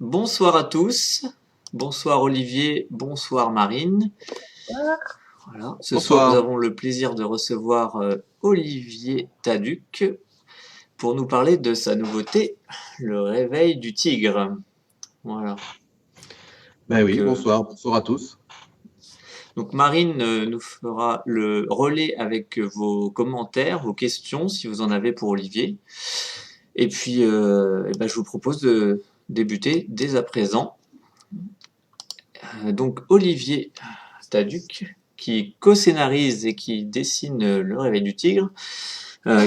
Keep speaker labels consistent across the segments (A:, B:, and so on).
A: Bonsoir à tous. Bonsoir Olivier, bonsoir Marine. Voilà. Ce soir, nous
B: Bonsoir.
A: avons le plaisir de recevoir Olivier Taduc pour nous parler de sa nouveauté, Le réveil du tigre. Voilà.
B: Ben
A: Donc,
B: oui,
A: euh,
B: bonsoir. Bonsoir à tous.
A: donc Marine nous fera le relais avec vos commentaires, vos questions, si vous en avez pour Olivier. Et puis, je vous propose de débuter dès à présent. Donc Olivier Taduc, qui co-scénarise et qui dessine Le Réveil du Tigre,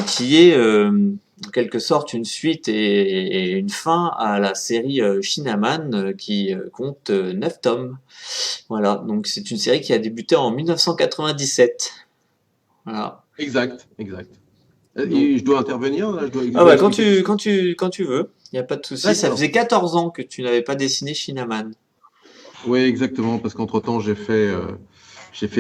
A: qui est en quelque sorte une suite et une fin à la série Shinaman qui compte 9 tomes. Voilà, donc c'est une série qui a débuté en 1997. Voilà.
B: Exact, exact.
A: Donc,
B: Et je dois intervenir, là, je
A: ah
B: dois
A: bah
B: expliquer quelque chose.
A: quand tu veux, il n'y a pas de souci. Ça
B: D'accord.
A: faisait 14 ans que tu n'avais pas dessiné Shinaman.
B: Oui, exactement, parce qu'entre-temps, j'ai fait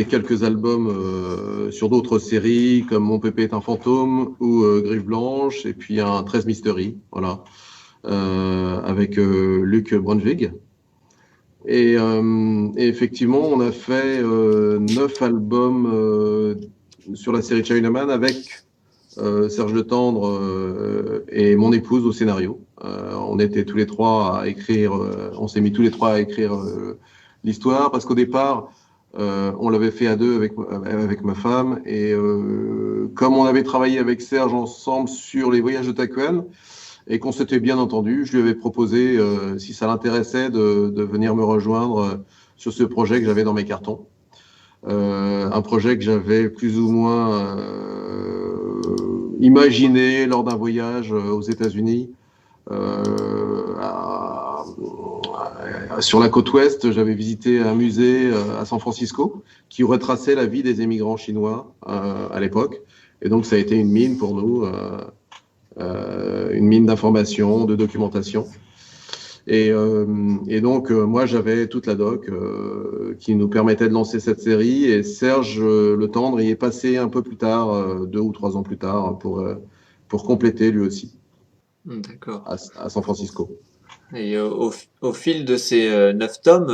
B: quelques albums sur d'autres séries, comme Mon Pépé est un fantôme ou Griffe Blanche, et puis un 13 Mystery, voilà, avec Luc Brunvig. Et effectivement, on a fait 9 albums sur la série Chinaman avec Serge Letendre et mon épouse au scénario. On était tous les trois à écrire, on s'est mis tous les trois à écrire l'histoire parce qu'au départ, on l'avait fait à deux avec ma femme et comme on avait travaillé avec Serge ensemble sur les voyages de Takuan et qu'on s'était bien entendu, je lui avais proposé, si ça l'intéressait, de venir me rejoindre sur ce projet que j'avais dans mes cartons. Un projet que j'avais plus ou moins imaginé lors d'un voyage aux États-Unis. Sur la côte ouest, j'avais visité un musée à San Francisco qui retraçait la vie des émigrants chinois à l'époque. Et donc, ça a été une mine pour nous, une mine d'informations, de documentation. Et donc, moi, j'avais toute la doc qui nous permettait de lancer cette série. Et Serge Le Tendre y est passé un peu plus tard, 2 ou 3 ans plus tard, pour compléter lui aussi
A: D'accord.
B: à San Francisco.
A: Et au fil de ces 9 tomes,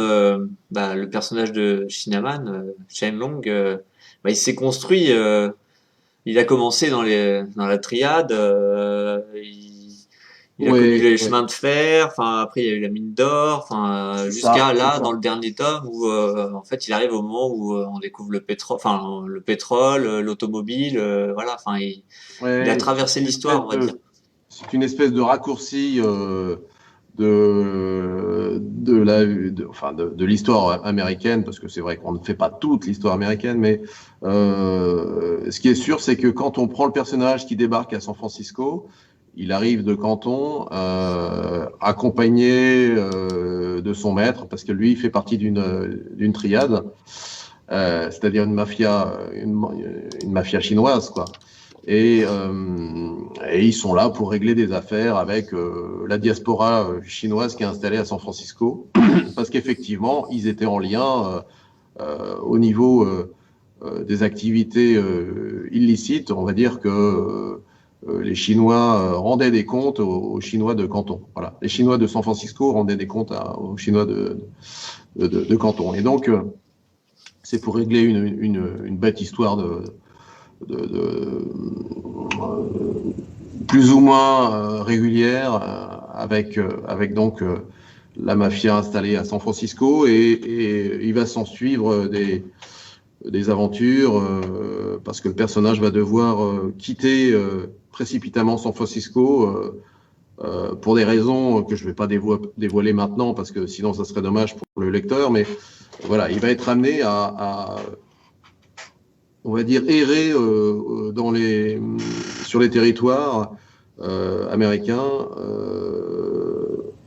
A: le personnage de Shinaman, Shenlong, il s'est construit. Il a commencé dans la triade. Il a connu
B: Oui,
A: les
B: oui,
A: chemins de fer. Enfin, après, il y a eu la mine d'or. Enfin,
B: c'est ça,
A: jusqu'à
B: c'est
A: là, dans
B: ça.
A: le dernier tome, où en fait, il arrive au moment où on découvre le pétrole, l'automobile. Voilà. Enfin, il a
B: Ouais,
A: traversé l'histoire, on va dire.
B: c'est une espèce de raccourci de l'histoire américaine, parce que c'est vrai qu'on ne fait pas toute l'histoire américaine, mais ce qui est sûr, c'est que quand on prend le personnage qui débarque à San Francisco, il arrive de Canton, accompagné de son maître, parce que lui, il fait partie d'une triade, c'est-à-dire une mafia chinoise, quoi. Et ils sont là pour régler des affaires avec la diaspora chinoise qui est installée à San Francisco, parce qu'effectivement, ils étaient en lien au niveau des activités illicites. On va dire que les Chinois rendaient des comptes aux Chinois de Canton. Voilà. Les Chinois de San Francisco rendaient des comptes aux Chinois de Canton. Et donc, c'est pour régler une bête histoire de plus ou moins régulière avec donc la mafia installée à San Francisco et il va s'en suivre des aventures parce que le personnage va devoir quitter précipitamment San Francisco pour des raisons que je ne vais pas dévoiler maintenant parce que sinon ça serait dommage pour le lecteur, mais voilà, il va être amené à on va dire, errer sur les territoires américains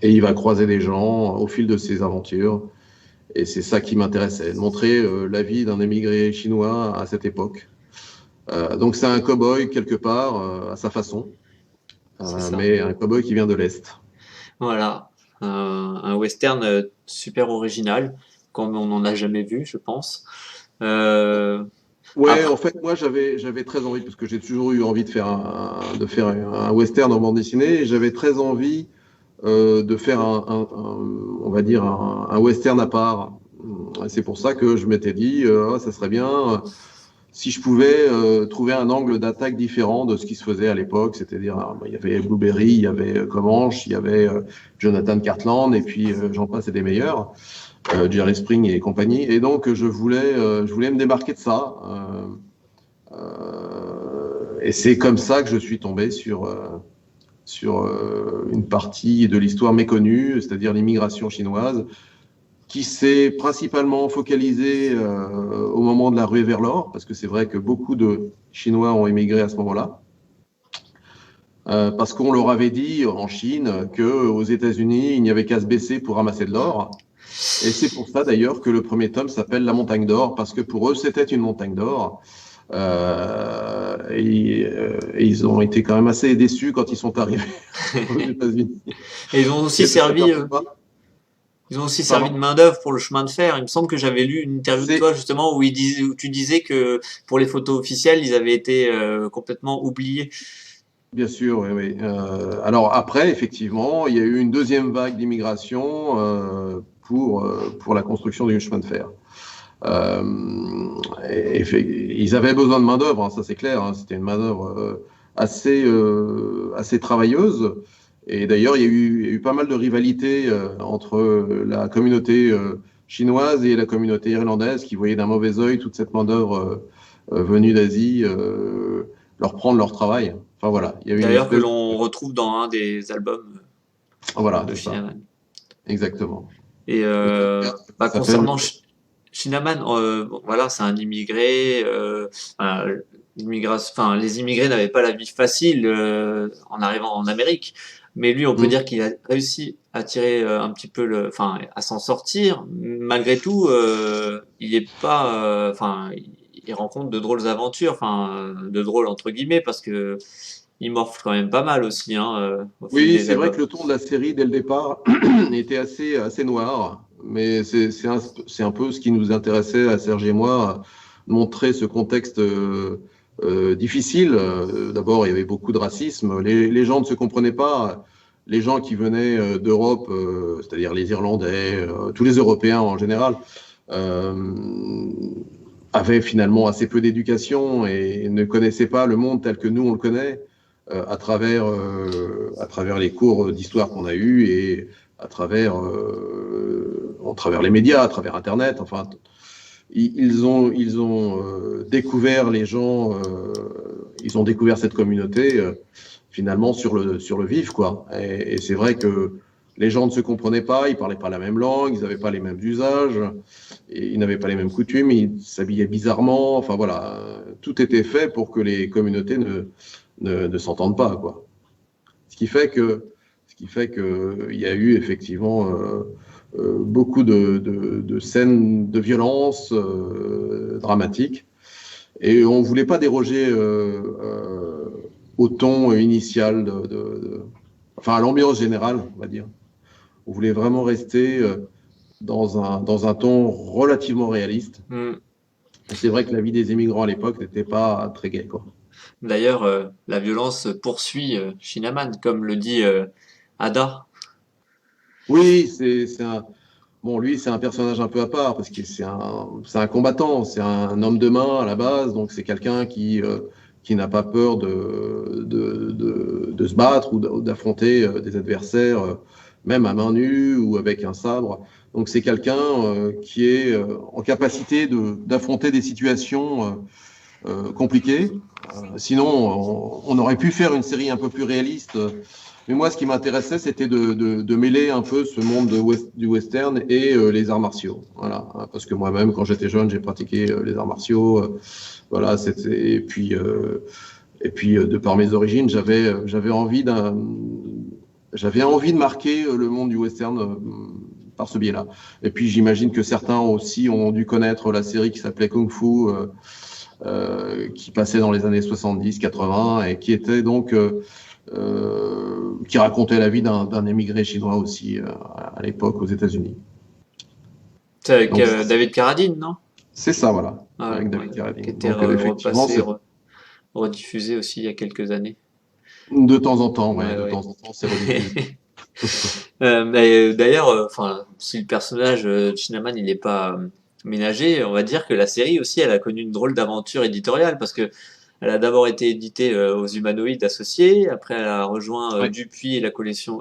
B: et il va croiser des gens au fil de ses aventures. Et c'est ça qui m'intéressait, de montrer la vie d'un émigré chinois à cette époque. Donc c'est un cow-boy quelque part à sa façon,
A: C'est ça.
B: mais un cow-boy qui vient de l'Est.
A: Voilà. Un western super original, comme on n'en a jamais vu, je pense. Euh,
B: Ouais,
A: après,
B: en fait, moi, j'avais très envie, parce que j'ai toujours eu envie de faire un western en bande dessinée, et j'avais très envie de faire on va dire un western à part. C'est pour ça que je m'étais dit, ça serait bien si je pouvais trouver un angle d'attaque différent de ce qui se faisait à l'époque, c'est-à-dire il y avait Blueberry, il y avait Comanche, il y avait Jonathan Cartland, et puis j'en passe et des meilleurs, Jerry Spring et compagnie. Et donc je voulais me démarquer de ça. Et c'est comme ça que je suis tombé sur une partie de l'histoire méconnue, c'est-à-dire l'immigration chinoise, qui s'est principalement focalisée au moment de la ruée vers l'or, parce que c'est vrai que beaucoup de Chinois ont émigré à ce moment-là, parce qu'on leur avait dit en Chine qu'aux États-Unis, il n'y avait qu'à se baisser pour ramasser de l'or. Et c'est pour ça d'ailleurs que le premier tome s'appelle La Montagne d'Or, parce que pour eux, c'était une montagne d'or. Et ils ont été quand même assez déçus quand ils sont arrivés aux États-Unis.
A: Et ils ont aussi servi de main-d'œuvre pour le chemin de fer. Il me semble que j'avais lu une interview de toi justement où tu disais que pour les photos officielles, ils avaient été complètement oubliés.
B: Bien sûr, oui, oui. Alors après, effectivement, il y a eu une deuxième vague d'immigration pour la construction du chemin de fer. Ils avaient besoin de main-d'œuvre, hein, ça c'est clair. Hein, c'était une main-d'œuvre assez travailleuse. Et d'ailleurs, il y a eu pas mal de rivalités entre la communauté chinoise et la communauté irlandaise qui voyaient d'un mauvais œil toute cette main-d'œuvre venue d'Asie leur prendre leur travail. Enfin voilà. Il y a eu
A: d'ailleurs, que l'on retrouve dans un des albums de Shinaman.
B: Exactement.
A: Et concernant Shinaman, voilà, c'est un immigré. Les immigrés n'avaient pas la vie facile en arrivant en Amérique. Mais lui, on peut dire qu'il a réussi à tirer un petit peu à s'en sortir. Malgré tout, il est pas, il rencontre de drôles aventures, de drôles entre guillemets, parce que il morfle quand même pas mal aussi, hein.
B: Oui, c'est vrai que le ton de la série dès le départ était assez noir, mais c'est un peu ce qui nous intéressait à Serge et moi, montrer ce contexte difficile. D'abord, il y avait beaucoup de racisme. Les gens ne se comprenaient pas. Les gens qui venaient d'Europe, c'est-à-dire les Irlandais, tous les Européens en général, avaient finalement assez peu d'éducation et ne connaissaient pas le monde tel que nous on le connaît à travers les cours d'histoire qu'on a eus et à travers les médias, à travers Internet. Enfin, ils ont découvert les gens, ils ont découvert cette communauté finalement sur le vif, quoi. Et c'est vrai que les gens ne se comprenaient pas, ils parlaient pas la même langue, ils n'avaient pas les mêmes usages, et ils n'avaient pas les mêmes coutumes, ils s'habillaient bizarrement. Enfin voilà, tout était fait pour que les communautés ne s'entendent pas, quoi. Ce qui fait que il y a eu effectivement beaucoup de scènes de violence dramatiques, et on voulait pas déroger au ton initial enfin à l'ambiance générale, on va dire. On voulait vraiment rester dans un ton relativement réaliste. Et c'est vrai que la vie des immigrants à l'époque n'était pas très gaie, quoi.
A: D'ailleurs, la violence poursuit Shinaman, comme le dit Ada.
B: Oui, lui, c'est un personnage un peu à part parce que c'est un combattant, c'est un homme de main à la base, donc c'est quelqu'un qui n'a pas peur de se battre ou d'affronter des adversaires, même à main nue ou avec un sabre. Donc c'est quelqu'un qui est en capacité d'affronter des situations compliquées. Sinon, on aurait pu faire une série un peu plus réaliste. Mais moi, ce qui m'intéressait, c'était de mêler un peu ce monde du western et les arts martiaux. Voilà, parce que moi-même, quand j'étais jeune, j'ai pratiqué les arts martiaux. Voilà, et puis de par mes origines, j'avais envie de marquer le monde du western par ce biais-là. Et puis j'imagine que certains aussi ont dû connaître la série qui s'appelait Kung Fu, qui passait dans les années 70-80 et qui était donc qui racontait la vie d'un émigré chinois aussi à l'époque aux États-Unis.
A: C'est avec David Carradine, non?
B: C'est ça, voilà.
A: Ah,
B: avec David Carradine.
A: Qui était repassé, rediffusé aussi il y a quelques années.
B: De temps en temps, ouais, de temps en temps, c'est rediffusé.
A: Mais d'ailleurs, enfin, si le personnage de Chinaman il n'est pas ménagé, on va dire que la série aussi, elle a connu une drôle d'aventure éditoriale parce que elle a d'abord été éditée aux Humanoïdes Associés, après elle a rejoint
B: Ouais,
A: Dupuis et la collection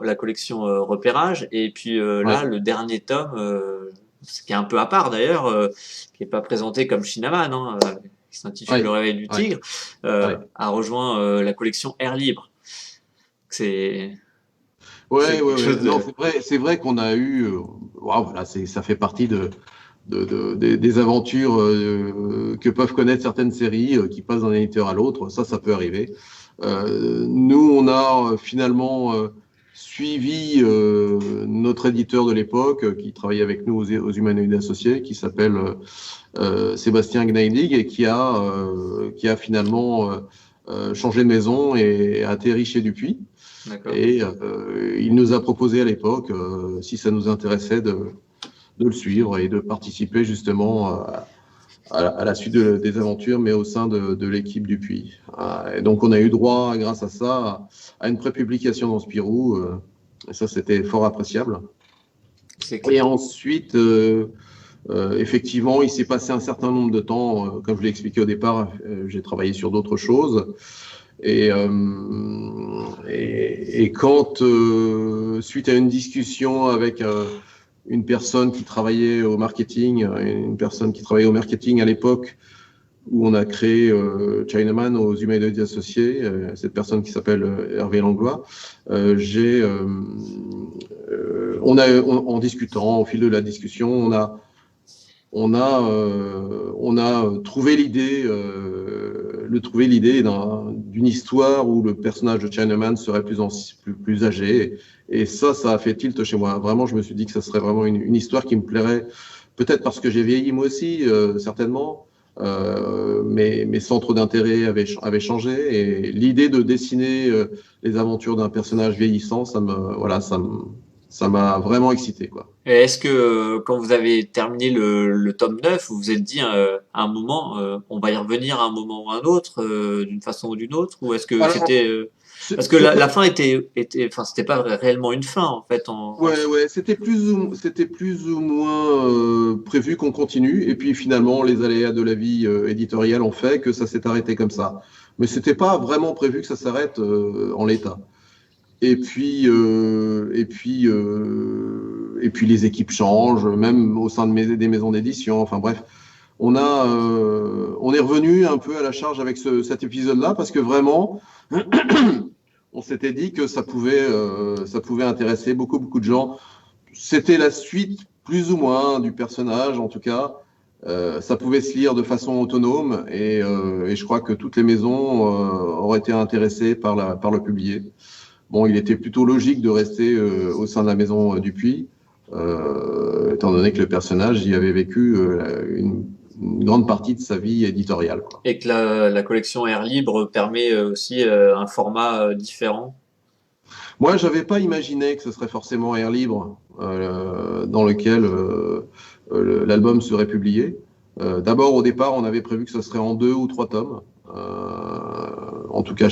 A: Repérage, et puis là,
B: ouais,
A: le dernier tome, ce qui est un peu à part d'ailleurs, qui est pas présenté comme Chinaman, hein, qui s'intitule Le
B: ouais,
A: Réveil du
B: ouais,
A: Tigre,
B: ouais.
A: a rejoint la collection Air Libre. C'est
B: Ouais,
A: c'est
B: ouais,
A: quelque
B: ouais.
A: chose
B: Non,
A: de
B: c'est vrai qu'on a eu, voilà, ça fait partie des aventures que peuvent connaître certaines séries qui passent d'un éditeur à l'autre. Ça peut arriver. Nous, on a finalement suivi notre éditeur de l'époque qui travaillait avec nous aux Humanoïdes Associés, qui s'appelle Sébastien Gneidig et qui a finalement changé de maison et atterri chez Dupuis.
A: d'accord.
B: Et il nous a proposé à l'époque, si ça nous intéressait, de le suivre et de participer justement à la suite des aventures, mais au sein de l'équipe du Puy. Et donc on a eu droit, grâce à ça, à une prépublication dans Spirou. Et ça, c'était fort appréciable.
A: C'est
B: Et
A: clair.
B: ensuite, effectivement, il s'est passé un certain nombre de temps. Comme je l'ai expliqué au départ, j'ai travaillé sur d'autres choses. Et, et quand, suite à une discussion avec une personne qui travaillait au marketing, une personne qui travaillait au marketing à l'époque où on a créé Chinaman aux Humanoïdes Associés, cette personne qui s'appelle Hervé Langlois, en discutant, au fil de la discussion, on a trouvé l'idée d'une histoire où le personnage de Chinaman serait plus âgé. Et ça a fait tilt chez moi. Vraiment, je me suis dit que ça serait vraiment une histoire qui me plairait. Peut-être parce que j'ai vieilli moi aussi, certainement. Mes centres d'intérêt avaient changé. Et l'idée de dessiner les aventures d'un personnage vieillissant, ça m'a vraiment excité, quoi.
A: Et est-ce que quand vous avez terminé le tome 9, vous vous êtes dit à un moment, on va y revenir à un moment ou à un autre, d'une façon ou d'une autre, ou est-ce que
B: Alors,
A: c'était parce que
B: ce
A: la fin enfin c'était pas réellement une fin en fait
B: Ouais, ouais, c'était plus ou moins prévu qu'on continue. Et puis finalement, les aléas de la vie éditoriale ont fait que ça s'est arrêté comme ça. Mais c'était pas vraiment prévu que ça s'arrête en l'état. Et puis les équipes changent, même au sein des maisons d'édition. Enfin bref, on est revenu un peu à la charge avec cet épisode-là parce que vraiment, on s'était dit que ça pouvait intéresser beaucoup de gens. C'était la suite, plus ou moins, du personnage, en tout cas. Ça pouvait se lire de façon autonome et je crois que toutes les maisons auraient été intéressées par le publier. Bon, il était plutôt logique de rester au sein de la maison Dupuis, étant donné que le personnage y avait vécu une grande partie de sa vie éditoriale, quoi.
A: et que la collection Air Libre permet aussi un format différent.
B: Moi, j'avais pas imaginé que ce serait forcément Air Libre dans lequel l'album serait publié. D'abord, au départ, on avait prévu que ce serait en 2 ou 3 tomes. En tout cas,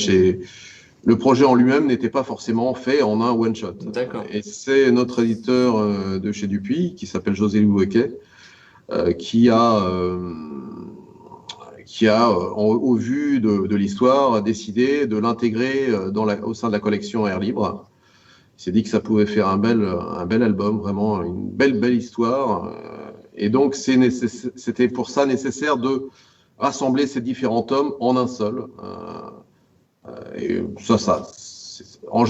B: le projet en lui-même n'était pas forcément fait en un one-shot.
A: D'accord.
B: Et c'est notre éditeur de chez Dupuis, qui s'appelle José Louequet, euh, qui a, euh, au vu de l'histoire, décidé de l'intégrer au sein de la collection Air Libre. Il s'est dit que ça pouvait faire un bel album, vraiment une belle histoire. Et donc, c'était pour ça nécessaire de rassembler ces différents tomes en un seul. Et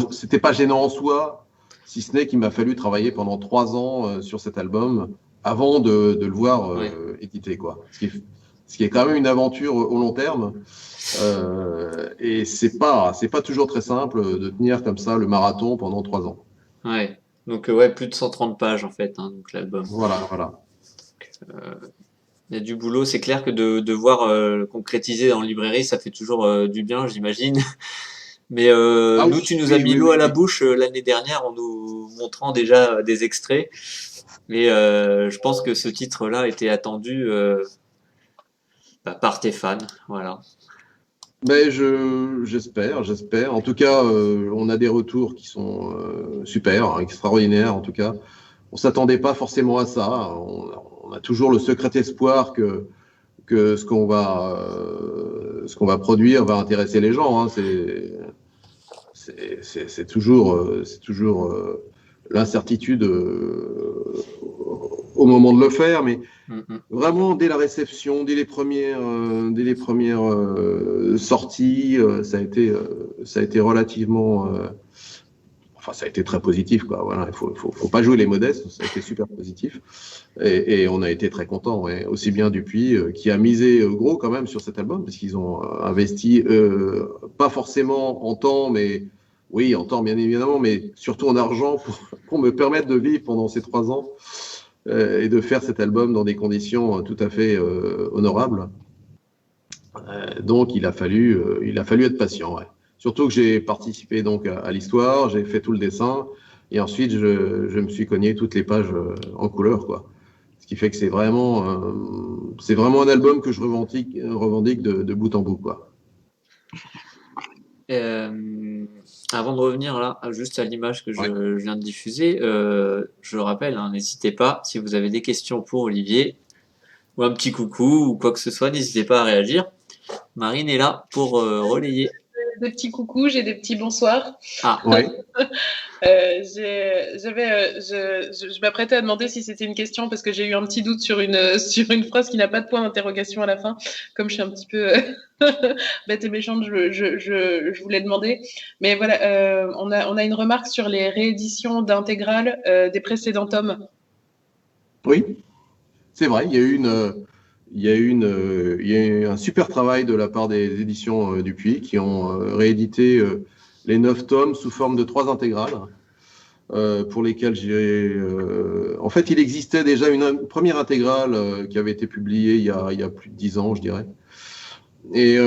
B: c'était pas gênant en soi, si ce n'est qu'il m'a fallu travailler pendant 3 ans sur cet album avant de le voir
A: Oui.
B: édité, quoi. Ce qui est quand même une aventure au long terme. Et c'est pas toujours très simple de tenir comme ça le marathon pendant 3 ans.
A: Ouais. Donc ouais, plus de 130 pages en fait, hein, donc l'album.
B: Voilà, voilà.
A: Il y a du boulot. C'est clair que de voir concrétiser en librairie, ça fait toujours du bien, j'imagine. Mais
B: Ah
A: nous,
B: oui,
A: tu nous as
B: oui,
A: mis
B: oui,
A: l'eau à
B: oui,
A: la
B: oui.
A: bouche l'année dernière en nous montrant déjà des extraits. Mais je pense que ce titre-là était attendu par tes fans. Voilà.
B: Ben, j'espère. En tout cas, on a des retours qui sont super, hein, extraordinaires. En tout cas, on s'attendait pas forcément à ça. On a toujours le secret espoir que ce qu'on va produire va intéresser les gens, hein. C'est toujours l'incertitude au moment de le faire, mais
A: Mhm.
B: vraiment dès la réception, dès les premières sorties, ça a été relativement, enfin ça a été très positif, quoi. Voilà, faut pas jouer les modestes, ça a été super positif et on a été très contents, ouais. Aussi bien Dupuis qui a misé gros quand même sur cet album parce qu'ils ont investi pas forcément en temps, mais oui en temps bien évidemment, mais surtout en argent pour me permettre de vivre pendant ces 3 ans et de faire cet album dans des conditions tout à fait honorables. Donc il a fallu être patient. Ouais. Surtout que j'ai participé donc à l'histoire, j'ai fait tout le dessin et ensuite je me suis cogné toutes les pages en couleur, quoi. Ce qui fait que c'est vraiment un album que je revendique de bout en bout, quoi.
A: Euh, Avant de revenir là, juste à l'image que
B: Ouais.
A: je viens de diffuser, je le rappelle, hein, n'hésitez pas, si vous avez des questions pour Olivier, ou un petit coucou, ou quoi que ce soit, n'hésitez pas à réagir. Marine est là pour relayer.
C: Des petits coucous, j'ai des petits bonsoirs.
A: Ah,
B: Ouais.
C: Je m'apprêtais à demander si c'était une question parce que j'ai eu un petit doute sur sur une phrase qui n'a pas de point d'interrogation à la fin. Comme je suis un petit peu bête et méchante, je voulais demander. Mais voilà, on a une remarque sur les rééditions d'intégrales des précédents tomes.
B: Oui, c'est vrai. Il y a eu un super travail de la part des éditions Dupuis qui ont réédité les 9 tomes sous forme de 3 intégrales. Pour lesquels en fait, il existait déjà une première intégrale qui avait été publiée il y a plus de 10 ans, je dirais. Et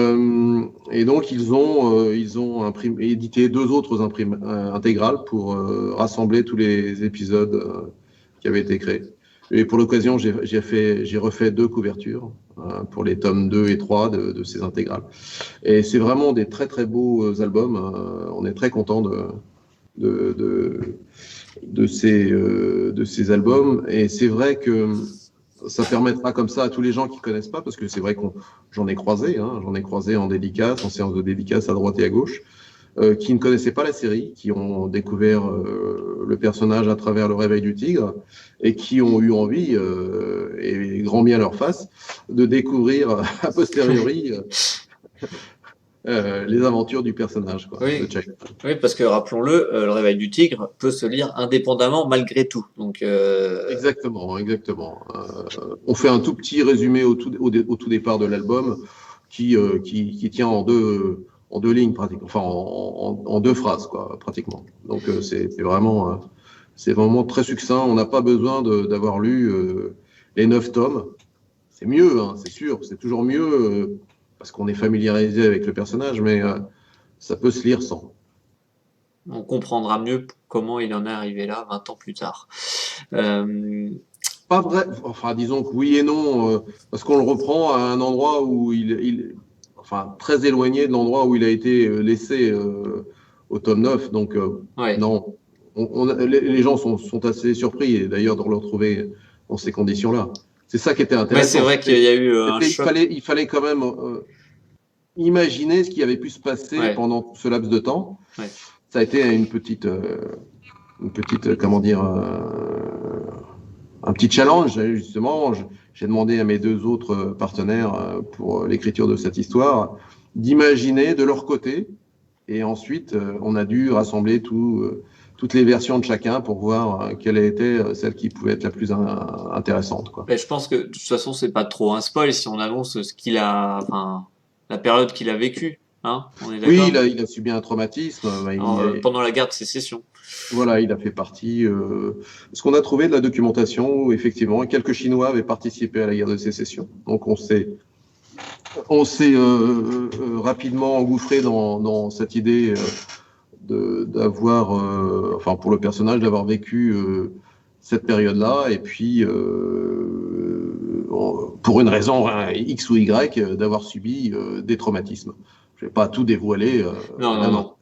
B: donc, ils ont édité 2 autres intégrales pour rassembler tous les épisodes qui avaient été créés. Et pour l'occasion, j'ai refait 2 couvertures pour les tomes 2 et 3 de ces intégrales. Et c'est vraiment des très très beaux albums. On est très content de, de, de ces albums. Et c'est vrai que ça permettra comme ça à tous les gens qui ne connaissent pas, parce que c'est vrai que j'en ai croisé, hein, j'en ai croisé en dédicace, en séance de dédicace à droite et à gauche, qui ne connaissaient pas la série, qui ont découvert le personnage à travers Le Réveil du Tigre, et qui ont eu envie, et grand bien leur face, de découvrir a posteriori les aventures du personnage, quoi,
A: oui,
B: de Chuck.
A: oui, parce que rappelons-le, Le Réveil du Tigre peut se lire indépendamment malgré tout. Donc,
B: Exactement, exactement. On fait un tout petit résumé au tout départ de l'album qui tient en deux lignes, pratiquement, enfin en 2 phrases, quoi, pratiquement. Donc c'est vraiment très succinct. On n'a pas besoin d'avoir lu les 9 tomes. C'est mieux, hein, c'est sûr, c'est toujours mieux parce qu'on est familiarisé avec le personnage, mais ça peut se lire sans.
A: on comprendra mieux comment il en est arrivé là 20 ans plus tard.
B: Pas vrai, enfin disons que oui et non, parce qu'on le reprend à un endroit où enfin très éloigné de l'endroit où il a été laissé au tome 9. Donc
A: Ouais.
B: non, les gens sont assez surpris et d'ailleurs de le retrouver dans ces conditions-là. C'est ça qui était
A: Mais
B: intéressant.
A: c'est vrai qu'il y a eu un choc.
B: Il fallait quand même imaginer ce qui avait pu se passer
A: Ouais.
B: pendant ce laps de temps.
A: Ouais.
B: Ça a été une petite comment dire, un petit challenge, justement. J'ai demandé à mes 2 autres partenaires pour l'écriture de cette histoire d'imaginer de leur côté. Et ensuite, on a dû rassembler toutes les versions de chacun pour voir quelle était celle qui pouvait être la plus intéressante, quoi.
A: Mais je pense que de toute façon, c'est pas trop un spoil si on annonce ce qu'il a, enfin, la période qu'il a vécue. Hein, on est d'accord.
B: Oui, il a subi un traumatisme.
A: Pendant la guerre de sécession.
B: Voilà, il a fait partie. Ce qu'on a trouvé de la documentation où effectivement quelques Chinois avaient participé à la guerre de sécession. Donc on s'est rapidement engouffré dans cette idée d'avoir, enfin pour le personnage, d'avoir vécu cette période-là, et puis pour une raison X ou Y, d'avoir subi des traumatismes. Je vais pas tout dévoiler.
A: Non, non, non.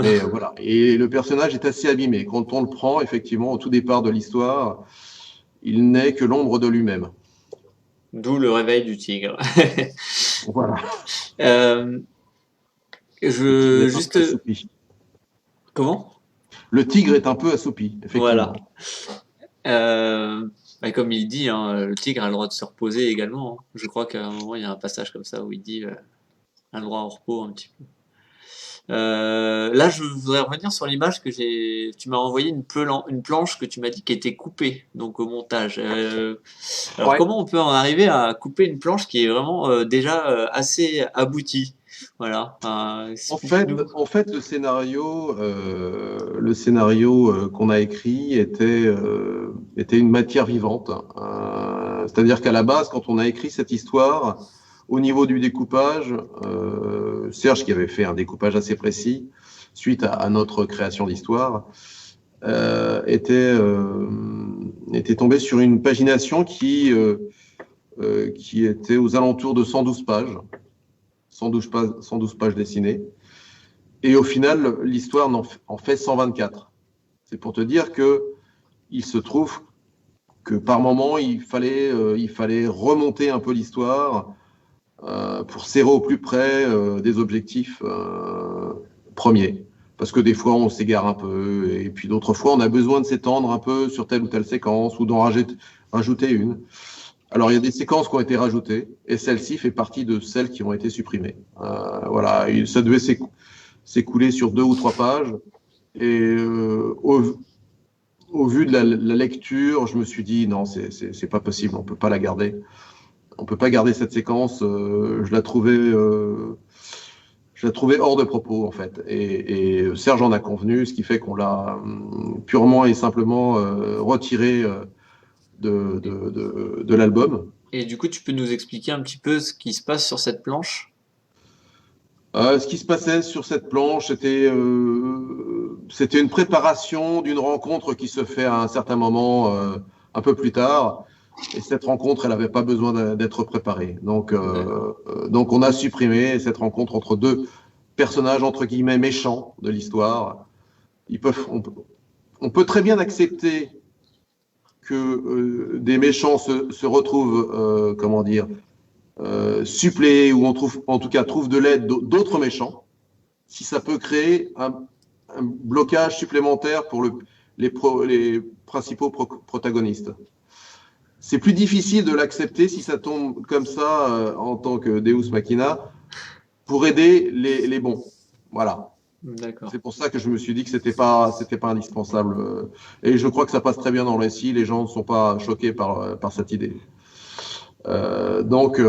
B: Mais voilà. Et le personnage est assez abîmé. Quand on le prend, effectivement, au tout départ de l'histoire, il n'est que l'ombre de lui-même.
A: D'où le réveil du tigre.
B: Voilà.
A: Euh,
B: Le tigre est un peu
A: juste,
B: assoupi.
A: comment?
B: Le tigre est un peu assoupi,
A: Voilà.
B: effectivement.
A: Bah, comme il dit, hein, le tigre a le droit de se reposer également, hein. Je crois qu'à un moment, il y a un passage comme ça où il dit a le droit au repos un petit peu. Là, je voudrais revenir sur l'image que j'ai. Tu m'as envoyé une planche que tu m'as dit qui était coupée, donc au montage. Alors,
B: Ouais.
A: comment on peut en arriver à couper une planche qui est vraiment déjà assez aboutie? Voilà. Explique-nous.
B: En fait, le scénario qu'on a écrit était une matière vivante. C'est-à-dire qu'à la base, quand on a écrit cette histoire, au niveau du découpage, Serge, qui avait fait un découpage assez précis suite à notre création d'histoire, était tombé sur une pagination qui était aux alentours de 112 pages. 112 pages dessinées. Et au final, l'histoire en fait 124. C'est pour te dire que il se trouve que par moment, il fallait remonter un peu l'histoire pour serrer au plus près des objectifs premiers. Parce que des fois, on s'égare un peu, et puis d'autres fois, on a besoin de s'étendre un peu sur telle ou telle séquence, ou d'en rajouter une. Alors, il y a des séquences qui ont été rajoutées, et celle-ci fait partie de celles qui ont été supprimées. Voilà, ça devait s'écouler sur 2 ou 3 pages, et au vu de la lecture, je me suis dit, non, c'est pas possible, on peut pas la garder. On peut pas garder cette séquence, je la trouvais hors de propos, en fait. Et Serge en a convenu, ce qui fait qu'on l'a purement et simplement retirée de l'album.
A: Et du coup, tu peux nous expliquer un petit peu ce qui se passe sur cette planche?
B: Ce qui se passait sur cette planche, c'était une préparation d'une rencontre qui se fait à un certain moment, un peu plus tard. Et cette rencontre, elle n'avait pas besoin d'être préparée. Donc, on a supprimé cette rencontre entre deux personnages, entre guillemets, méchants de l'histoire. On peut très bien accepter que des méchants se retrouvent, comment dire, suppléer ou en tout cas trouve de l'aide d'autres méchants, si ça peut créer un blocage supplémentaire pour les principaux protagonistes. C'est plus difficile de l'accepter si ça tombe comme ça en tant que Deus Machina pour aider les bons. Voilà.
A: D'accord.
B: C'est pour ça que je me suis dit que c'était pas indispensable. Et je crois que ça passe très bien dans le récit. Les gens ne sont pas choqués par cette idée. Donc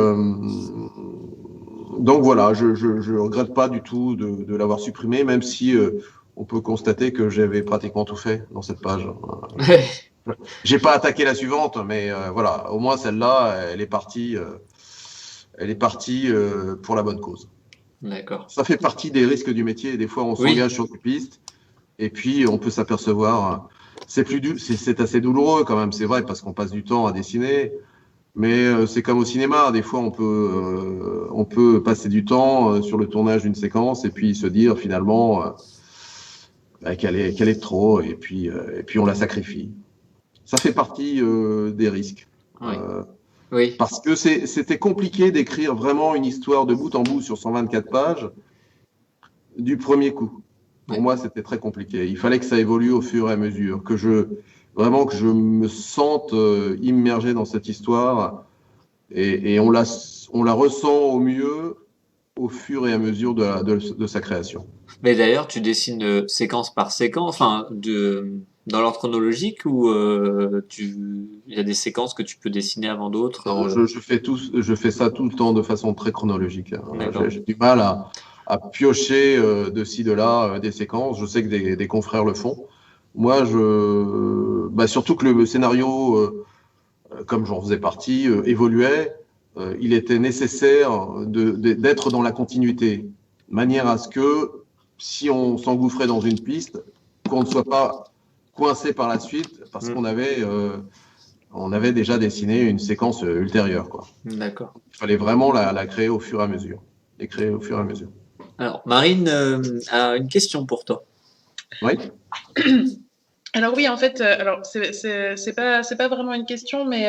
B: voilà, je regrette pas du tout de l'avoir supprimé, même si on peut constater que j'avais pratiquement tout fait dans cette page. J'ai pas attaqué la suivante, mais voilà, au moins celle-là, elle est partie pour la bonne cause.
A: D'accord.
B: Ça fait partie des risques du métier. Des fois, on s'engage sur des pistes, et puis on peut s'apercevoir. C'est assez douloureux quand même, c'est vrai, parce qu'on passe du temps à dessiner. Mais c'est comme au cinéma, des fois on peut passer du temps sur le tournage d'une séquence et puis se dire finalement qu'elle est trop et puis on la sacrifie. Ça fait partie des risques.
A: Oui. Oui.
B: Parce que c'était compliqué d'écrire vraiment une histoire de bout en bout sur 124 pages du premier coup. Pour moi, c'était très compliqué. Il fallait que ça évolue au fur et à mesure, que je me sente immergé dans cette histoire et on la ressent au mieux au fur et à mesure de sa création.
A: Mais d'ailleurs, tu dessines séquence par séquence, enfin, dans l'ordre chronologique ou il y a des séquences que tu peux dessiner avant d'autres?
B: Non, je fais ça tout le temps de façon très chronologique. J'ai du mal à piocher de ci, de là des séquences. Je sais que des confrères le font. Moi, surtout que le scénario, comme j'en faisais partie, évoluait, il était nécessaire d'être dans la continuité, de manière à ce que, si on s'engouffrait dans une piste, qu'on ne soit pas coincé par la suite, parce qu'on avait déjà dessiné une séquence ultérieure, quoi.
A: D'accord.
B: Il fallait vraiment la créer au fur et à mesure. et créer au fur et à mesure.
A: Alors, Marine a une question pour toi.
B: Oui.
C: Alors oui, en fait, alors c'est pas vraiment une question, mais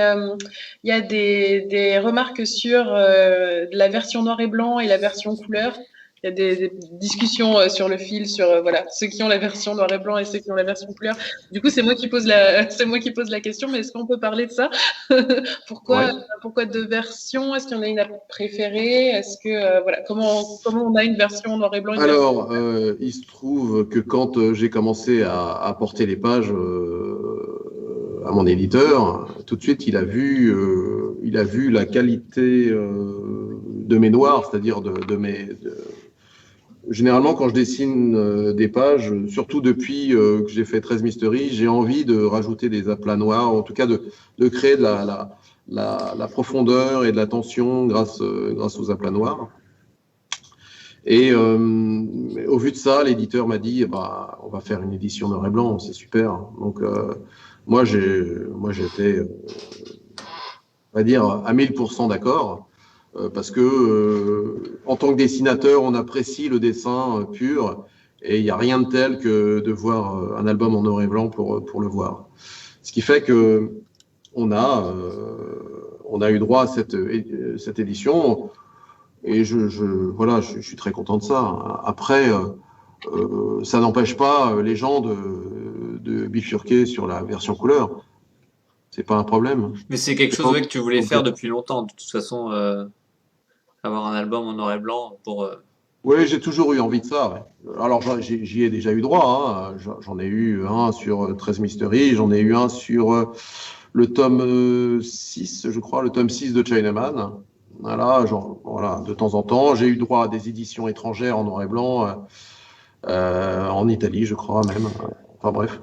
C: il y a des remarques sur la version noir et blanc et la version couleur. Il y a des discussions sur le fil sur voilà ceux qui ont la version noir et blanc et ceux qui ont la version couleur. Du coup, c'est moi qui pose la question, mais est-ce qu'on peut parler de ça? Pourquoi
B: Ouais.
C: pourquoi deux versions? Est-ce qu'il y en a une à préférer? Est-ce que voilà comment on a une version noir et blanc, une version
B: Alors, il se trouve que quand j'ai commencé à porter les pages à mon éditeur, tout de suite, il a vu la qualité de mes noirs, c'est-à-dire Généralement, quand je dessine des pages, surtout depuis que j'ai fait 13 Mysteries, j'ai envie de rajouter des aplats noirs, en tout cas de créer de la profondeur et de la tension grâce aux aplats noirs. Et au vu de ça, l'éditeur m'a dit, bah, on va faire une édition noir et blanc, c'est super. Donc moi j'étais, on va dire, à 1000% d'accord, parce que en tant que dessinateur, on apprécie le dessin pur, et il n'y a rien de tel que de voir un album en noir et blanc pour le voir. Ce qui fait que on a eu droit à cette édition. Et voilà, je suis très content de ça. Après, ça n'empêche pas les gens de bifurquer sur la version couleur. C'est pas un problème.
A: Mais c'est quelque chose que tu voulais faire depuis longtemps, de toute façon, avoir un album en noir et blanc pour.
B: Oui, j'ai toujours eu envie de ça. Ouais. Alors, j'y ai déjà eu droit. Hein. J'en ai eu un sur 13 Mysteries, j'en ai eu un sur le tome 6, je crois, le tome 6 de Chinaman. Voilà, de temps en temps. J'ai eu droit à des éditions étrangères en noir et blanc, en Italie, je crois même. Enfin bref.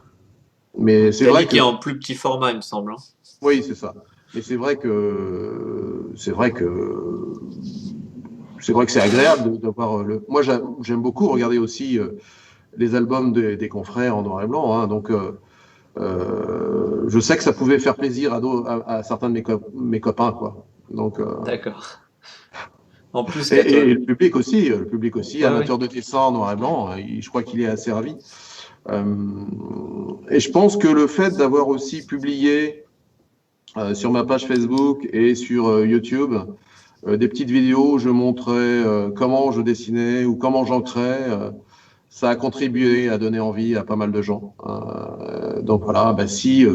B: Mais c'est vrai
A: qui est en plus petit format, il me semble. Hein.
B: Oui, c'est ça. Mais c'est vrai que c'est agréable d'avoir le. Moi, j'aime beaucoup regarder aussi les albums des confrères en noir et blanc. Hein, donc, je sais que ça pouvait faire plaisir à certains de mes copains, quoi. Donc.
A: D'accord. En plus,
B: et le public aussi, amateur
A: oui.
B: de dessin en noir et blanc, je crois qu'il est assez ravi. Et je pense que le fait d'avoir aussi publié sur ma page Facebook et sur YouTube des petites vidéos où je montrais comment je dessinais ou comment j'ancrais, ça a contribué à donner envie à pas mal de gens. Donc voilà, bah, si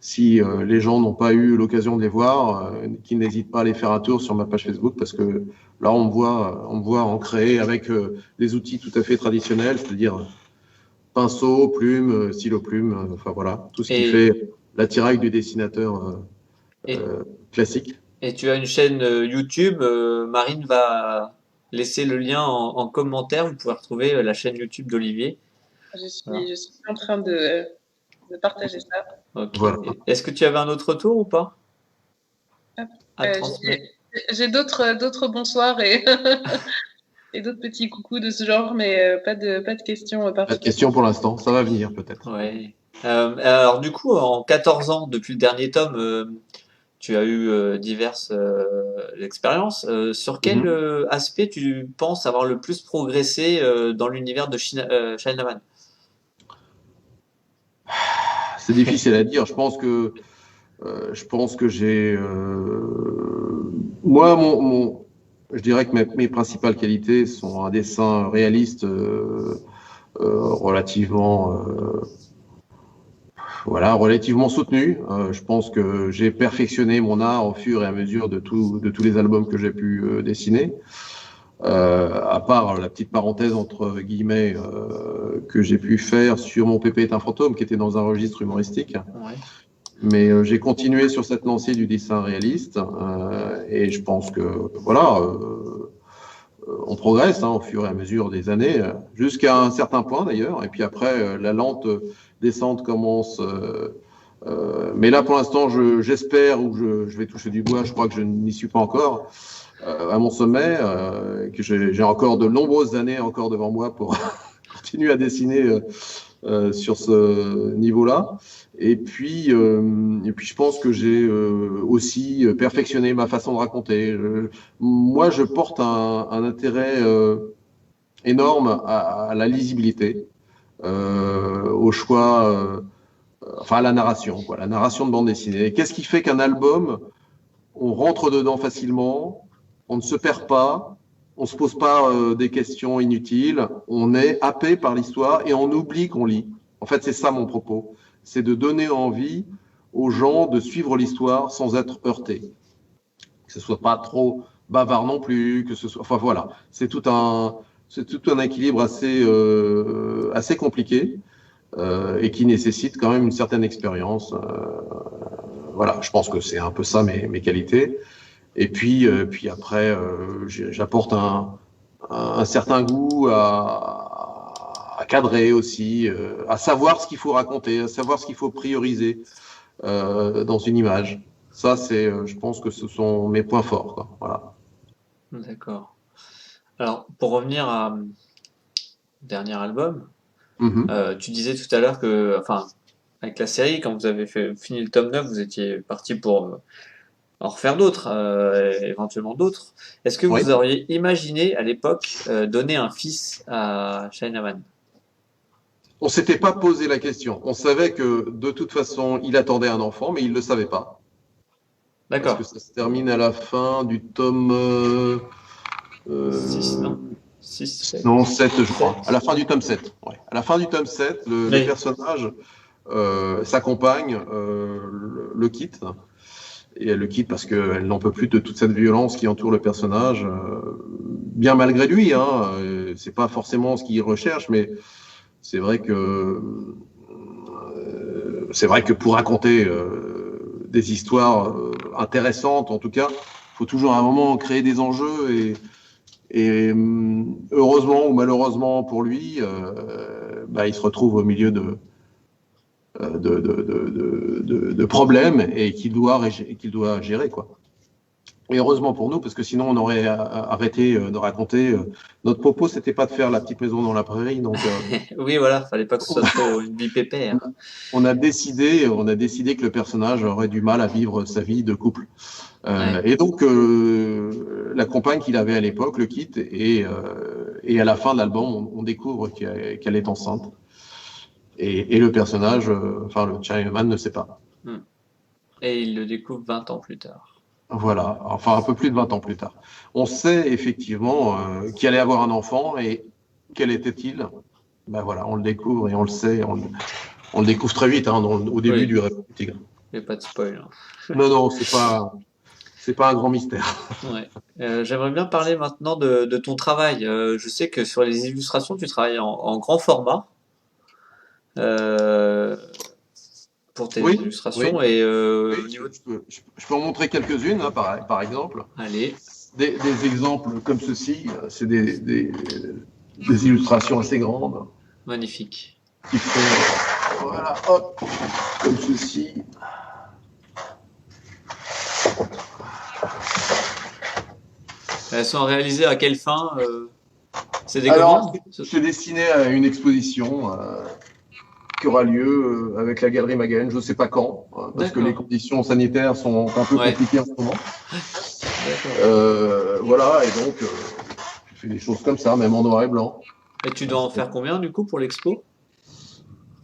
B: les gens n'ont pas eu l'occasion de les voir, qu'ils n'hésitent pas à aller faire un tour sur ma page Facebook, parce que là on me voit ancrer avec des outils tout à fait traditionnels, c'est-à-dire pinceau, plume, stylo plume, enfin voilà, tout ce qui fait l'attirail du dessinateur classique.
A: Et tu as une chaîne YouTube, Marine va laisser le lien en commentaire, vous pouvez retrouver la chaîne YouTube d'Olivier.
C: Je suis en train de partager ça.
A: Okay.
B: Voilà.
A: Est-ce que tu avais un autre retour ou pas à transmettre?
C: J'ai d'autres bonsoirs et et d'autres petits coucous de ce genre, mais pas de questions particulières.
B: Pas de questions pour l'instant, ça va venir peut-être.
A: Ouais. Alors du coup, en 14 ans, depuis le dernier tome, tu as eu diverses expériences. Sur quel aspect tu penses avoir le plus progressé dans l'univers de Chinaman?
B: C'est difficile à dire. Je pense que j'ai. Moi, je dirais que mes principales qualités sont un dessin réaliste, relativement soutenu. Je pense que j'ai perfectionné mon art au fur et à mesure de tous les albums que j'ai pu dessiner. À part la petite parenthèse entre guillemets que j'ai pu faire sur Mon Pépé est un fantôme, qui était dans un registre humoristique.
A: Ouais.
B: Mais j'ai continué sur cette lancée du dessin réaliste et je pense que voilà, on progresse au fur et à mesure des années, jusqu'à un certain point d'ailleurs. Et puis après, la lente descente commence. Mais là, pour l'instant, j'espère, ou je vais toucher du bois, je crois que je n'y suis pas encore, à mon sommet, que j'ai encore de nombreuses années encore devant moi pour continuer à dessiner sur ce niveau-là. Et puis je pense que j'ai aussi perfectionné ma façon de raconter. Moi, je porte un intérêt énorme à la lisibilité, au choix, enfin à la narration, quoi, la narration de bande dessinée. Qu'est-ce qui fait qu'un album, on rentre dedans facilement, on ne se perd pas, on ne se pose pas des questions inutiles, on est happé par l'histoire et on oublie qu'on lit. En fait, c'est ça mon propos. C'est de donner envie aux gens de suivre l'histoire sans être heurtés. Que ce soit pas trop bavard non plus, que ce soit. Enfin voilà, c'est tout un équilibre assez compliqué et qui nécessite quand même une certaine expérience. Voilà, je pense que c'est un peu ça mes qualités. Et puis après, j'apporte un certain goût à cadrer aussi, à savoir ce qu'il faut raconter, à savoir ce qu'il faut prioriser dans une image. Ça, je pense que ce sont mes points forts, quoi. Voilà.
A: D'accord. Alors, pour revenir à dernier album, tu disais tout à l'heure que, enfin, avec la série, quand vous avez fini le tome 9, vous étiez parti pour en refaire d'autres, éventuellement d'autres. Est-ce que
B: Oui.
A: vous auriez imaginé à l'époque donner un fils à Chinaman?
B: On s'était pas posé la question. On savait que de toute façon, il attendait un enfant, mais il le savait pas. Parce
A: D'accord.
B: que ça se termine à la fin du tome
A: 6, non? 6, 7.
B: non, 7, je crois. À la fin du tome 7. Ouais. À la fin du tome 7, le
A: Oui.
B: personnage, sa compagne, le quitte. Et elle le quitte parce qu'elle n'en peut plus de toute cette violence qui entoure le personnage, bien malgré lui. Hein, c'est pas forcément ce qu'il recherche, mais c'est vrai que pour raconter des histoires intéressantes, en tout cas, il faut toujours à un moment créer des enjeux et heureusement ou malheureusement pour lui, il se retrouve au milieu de problèmes et qu'il doit gérer, quoi. Et heureusement pour nous, parce que sinon on aurait arrêté de raconter. Notre propos, c'était pas de faire la petite maison dans la prairie, donc
A: Oui, voilà, fallait pas que ce soit trop une vie pépère.
B: on a décidé que le personnage aurait du mal à vivre sa vie de couple.
A: Ouais.
B: Et donc la compagne qu'il avait à l'époque le quitte et à la fin de l'album, on découvre qu'elle est enceinte. Et le personnage, le Chinaman ne sait pas.
A: Et il le découvre 20 ans plus tard.
B: Voilà, enfin un peu plus de 20 ans plus tard. On sait effectivement qu'il allait avoir un enfant et quel était-il? Ben voilà, on le découvre et on le sait, on le découvre très vite, hein, au début
A: Oui.
B: du Rêve du Tigre.
A: Il n'y a pas de spoil. Hein.
B: Non, c'est pas un grand mystère.
A: Ouais. J'aimerais bien parler maintenant de ton travail. Je sais que sur les illustrations, tu travailles en grand format pour tes illustrations.
B: Oui.
A: Et
B: Oui,
A: au niveau
B: je peux en montrer quelques-unes, hein, par exemple.
A: Allez.
B: Des exemples comme ceci, c'est des illustrations assez grandes.
A: Magnifique.
B: Qui font, voilà, hop, comme ceci.
A: Elles sont réalisées à quelle fin C'est des
B: Alors,
A: commandes?
B: c'est destiné à une exposition qui aura lieu avec la Galerie Magaine, je ne sais pas quand, parce que les conditions sanitaires sont un peu compliquées en ce moment. Voilà, et donc, je fais des choses comme ça, même en noir et blanc.
A: Et tu dois en faire combien, du coup, pour l'expo?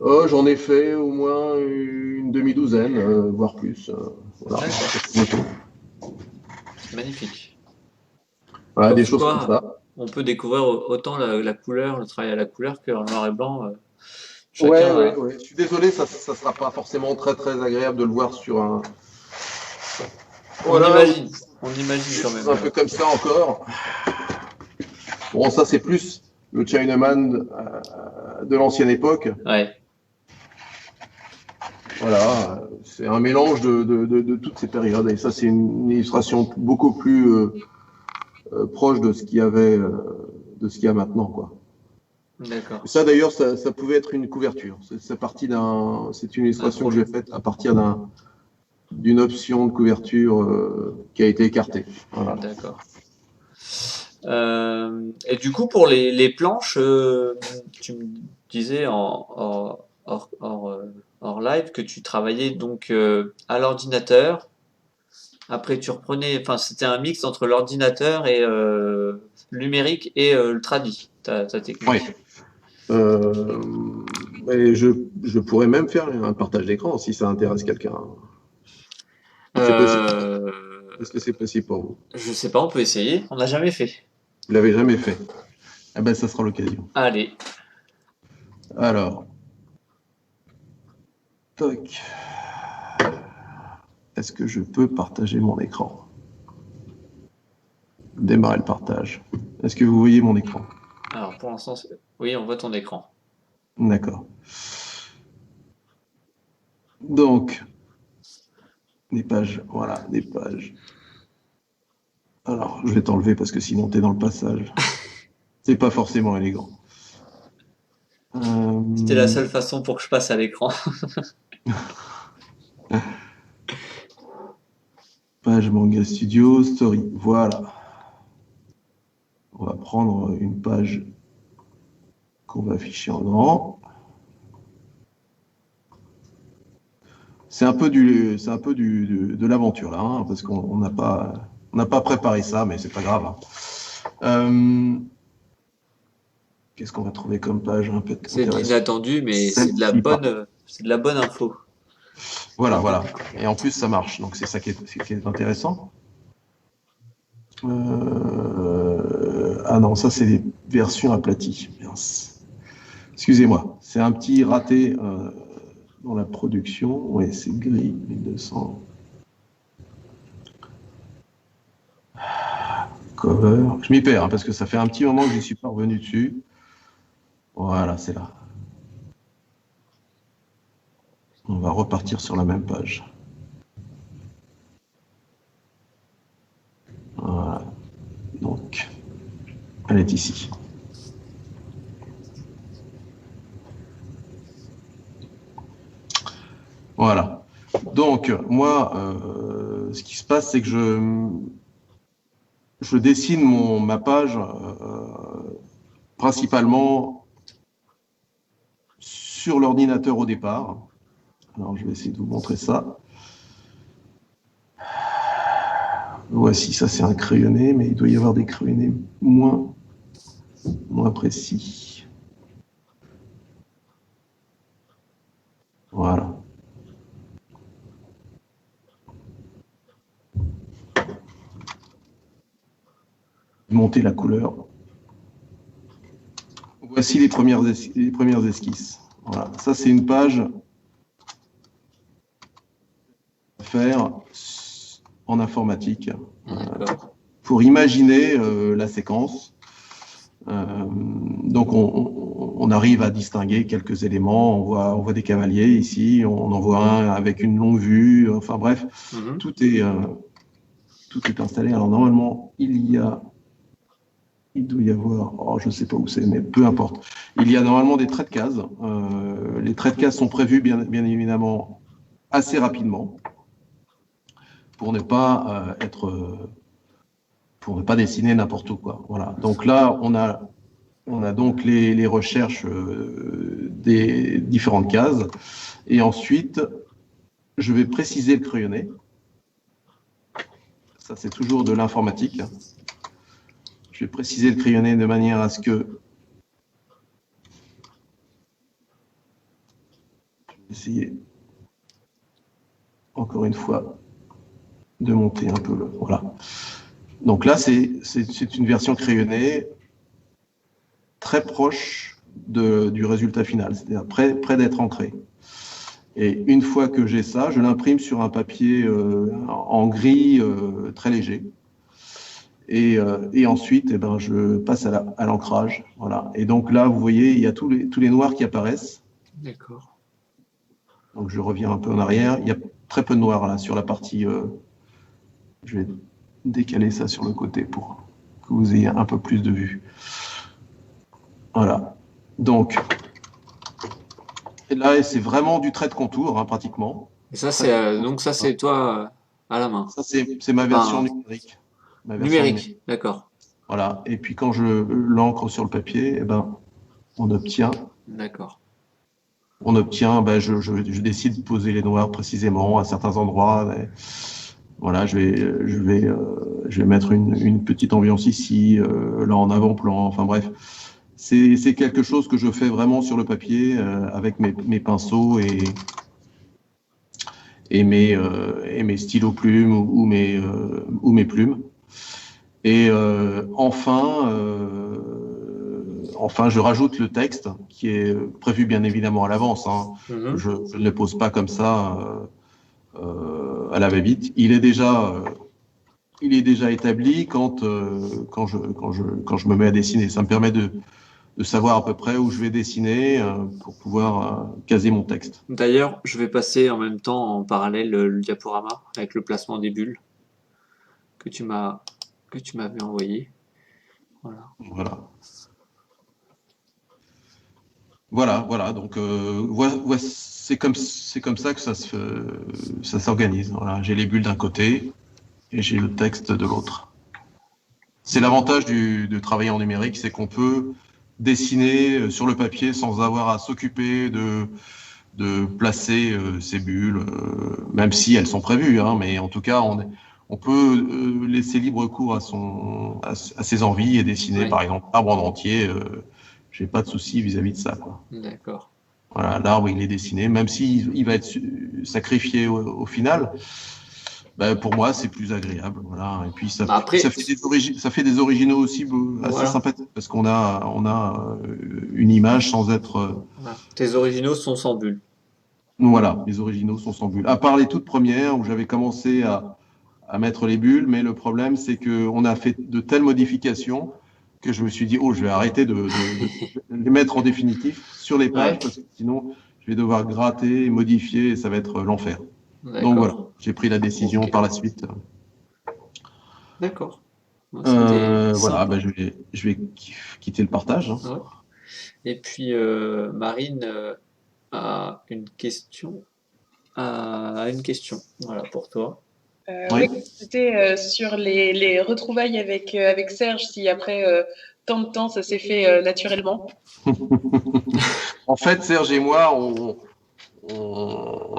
B: J'en ai fait au moins une demi-douzaine, voire plus. Voilà.
A: C'est magnifique.
B: Voilà, des choses comme ça.
A: On peut découvrir autant la couleur, le travail à la couleur que en noir et blanc.
B: Ouais. Je suis désolé, ça sera pas forcément très très agréable de le voir sur un.
A: Voilà. On imagine quand même.
B: Un peu comme ça encore. Bon, ça c'est plus le Chinaman de l'ancienne époque.
A: Ouais.
B: Voilà, c'est un mélange de toutes ces périodes. Et ça, c'est une illustration beaucoup plus proche de ce qu'il y avait, de ce qu'il y a maintenant, quoi.
A: D'accord.
B: Ça, d'ailleurs, ça pouvait être une couverture. C'est une illustration que j'ai faite à partir d'une option de couverture qui a été écartée. Voilà.
A: D'accord. Et du coup, pour les planches, tu me disais hors live que tu travaillais donc à l'ordinateur. Après, tu reprenais, enfin, c'était un mix entre l'ordinateur et le numérique et le tradi, ta
B: Oui.
A: technique.
B: Et je pourrais même faire un partage d'écran si ça intéresse quelqu'un. C'est possible.
A: Euh,
B: Est-ce que c'est possible pour vous?
A: je sais pas, on peut essayer. On n'a jamais fait.
B: Vous l'avez jamais fait. Eh ben, ça sera l'occasion.
A: Allez,
B: Alors, toc. Est-ce que je peux partager mon écran? Démarrer le partage. Est-ce que vous voyez mon écran?
A: alors pour l'instant, oui, on voit ton écran.
B: D'accord. Donc, des pages, voilà, des pages. Alors, je vais t'enlever parce que sinon tu es dans le passage. C'est pas forcément élégant.
A: C'était la seule façon pour que je passe à l'écran.
B: Page Manga Studio, Story. Voilà. On va prendre une page qu'on va afficher en grand. C'est un peu de l'aventure là, hein, parce qu'on n'a pas préparé ça, mais c'est pas grave. Hein. Qu'est-ce qu'on va trouver comme page un peu
A: C'est de
B: intéressante?
A: l'inattendu, mais c'est de la bonne info.
B: Voilà. Et en plus, ça marche. Donc, c'est ça qui est intéressant. Ah non, ça, c'est des versions aplaties. Mince. Excusez-moi. C'est un petit raté dans la production. Oui, c'est gris, 1200. Cover. Je m'y perds, hein, parce que ça fait un petit moment que je ne suis pas revenu dessus. Voilà, c'est là. On va repartir sur la même page. Voilà. Donc, elle est ici. Voilà. Donc, moi, ce qui se passe, c'est que je dessine ma page principalement sur l'ordinateur au départ. Alors, je vais essayer de vous montrer ça. Voici, ça c'est un crayonné, mais il doit y avoir des crayonnés moins précis. Voilà. Monter la couleur. Voici les premières esquisses. Voilà. Ça, c'est une page à faire en informatique pour imaginer la séquence. Donc, on arrive à distinguer quelques éléments. On voit des cavaliers ici. On en voit un avec une longue vue. Enfin bref, tout est installé. Alors normalement, il doit y avoir, je ne sais pas où c'est, mais peu importe. Il y a normalement des traits de cases. Les traits de cases sont prévus bien évidemment assez rapidement pour ne pas dessiner n'importe où, quoi. Voilà. Donc là, on a donc les recherches des différentes cases. Et ensuite, je vais préciser le crayonné. Ça, c'est toujours de l'informatique. Je vais préciser le crayonné de manière à ce que... Je vais essayer, encore une fois, de monter un peu. Voilà. Donc là, c'est une version crayonnée très proche du résultat final, c'est-à-dire près d'être ancré. Et une fois que j'ai ça, je l'imprime sur un papier en gris très léger. Et ensuite, je passe à l'ancrage. Voilà. Et donc là, vous voyez, il y a tous les noirs qui apparaissent.
A: D'accord.
B: Donc je reviens un peu en arrière. Il y a très peu de noirs là sur la partie. Je vais décaler ça sur le côté pour que vous ayez un peu plus de vue. Voilà. Donc là, c'est vraiment du trait de contour, hein, pratiquement.
A: Et ça, c'est toi à la main.
B: Ça, c'est ma version numérique.
A: Numérique, d'accord.
B: Voilà. Et puis quand je l'encre sur le papier, eh ben, on obtient,
A: D'accord.
B: ben, je décide de poser les noirs précisément à certains endroits. Voilà, je vais mettre une petite ambiance ici, là en avant-plan. Enfin bref, c'est quelque chose que je fais vraiment sur le papier avec mes pinceaux et mes stylos plumes ou mes plumes. Et enfin, je rajoute le texte qui est prévu bien évidemment à l'avance. Hein.
A: Mhm.
B: Je ne le pose pas comme ça à la va-vite. Il est déjà établi quand je me mets à dessiner. Ça me permet de savoir à peu près où je vais dessiner pour pouvoir caser mon texte.
A: D'ailleurs, je vais passer en même temps en parallèle le diaporama avec le placement des bulles que tu m'as que tu m'avais envoyé. Voilà.
B: Voilà. Voilà. Donc, c'est comme ça que ça s'organise. Voilà. J'ai les bulles d'un côté et j'ai le texte de l'autre. C'est l'avantage de travailler en numérique, c'est qu'on peut dessiner sur le papier sans avoir à s'occuper de placer ces bulles, même si elles sont prévues, hein, mais en tout cas, on peut laisser libre cours à ses envies et dessiner,
A: Oui.
B: par exemple, l'arbre en entier. J'ai pas de souci vis-à-vis de ça, quoi.
A: D'accord.
B: Voilà, l'arbre, il est dessiné, même s'il va être sacrifié au final. Ben, pour moi, c'est plus agréable, voilà. Et puis
A: Après,
B: ça fait des originaux aussi assez
A: voilà.
B: sympathiques parce qu'on a une image sans être
A: Voilà. Tes originaux sont sans bulles.
B: voilà, les originaux sont sans bulles. À part les toutes premières où j'avais commencé à mettre les bulles, mais le problème c'est que on a fait de telles modifications que je me suis dit oh, je vais arrêter de les mettre en définitif sur les pages
A: Ouais.
B: parce que sinon je vais devoir gratter, modifier et ça va être l'enfer. Donc voilà,
A: D'accord.
B: j'ai pris la décision
A: Ok.
B: par la suite.
A: D'accord. Bon, c'était
B: Voilà,
A: sympa.
B: je vais quitter le partage. Hein.
A: Ouais. Et puis Marine a une question. A une question. Voilà pour toi.
B: Oui.
C: Oui, c'était sur les retrouvailles avec Serge, si après tant de temps ça s'est fait naturellement.
B: En fait, Serge et moi, on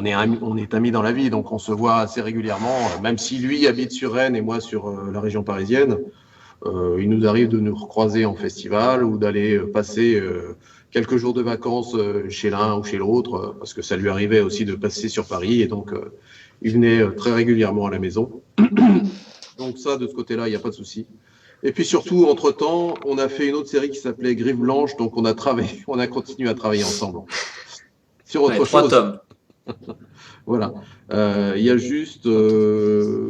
B: est amis dans la vie, donc on se voit assez régulièrement, même si lui habite sur Rennes et moi sur la région parisienne. Il nous arrive de nous recroiser en festival ou d'aller passer quelques jours de vacances chez l'un ou chez l'autre, parce que ça lui arrivait aussi de passer sur Paris, et donc il venait très régulièrement à la maison. Donc ça, de ce côté-là, il n'y a pas de souci. Et puis surtout, entre-temps, on a fait une autre série qui s'appelait Grive Blanche, donc on a continué à travailler ensemble sur
A: Ouais,
B: autre
A: 3
B: chose.
A: tomes.
B: Voilà. Il y a juste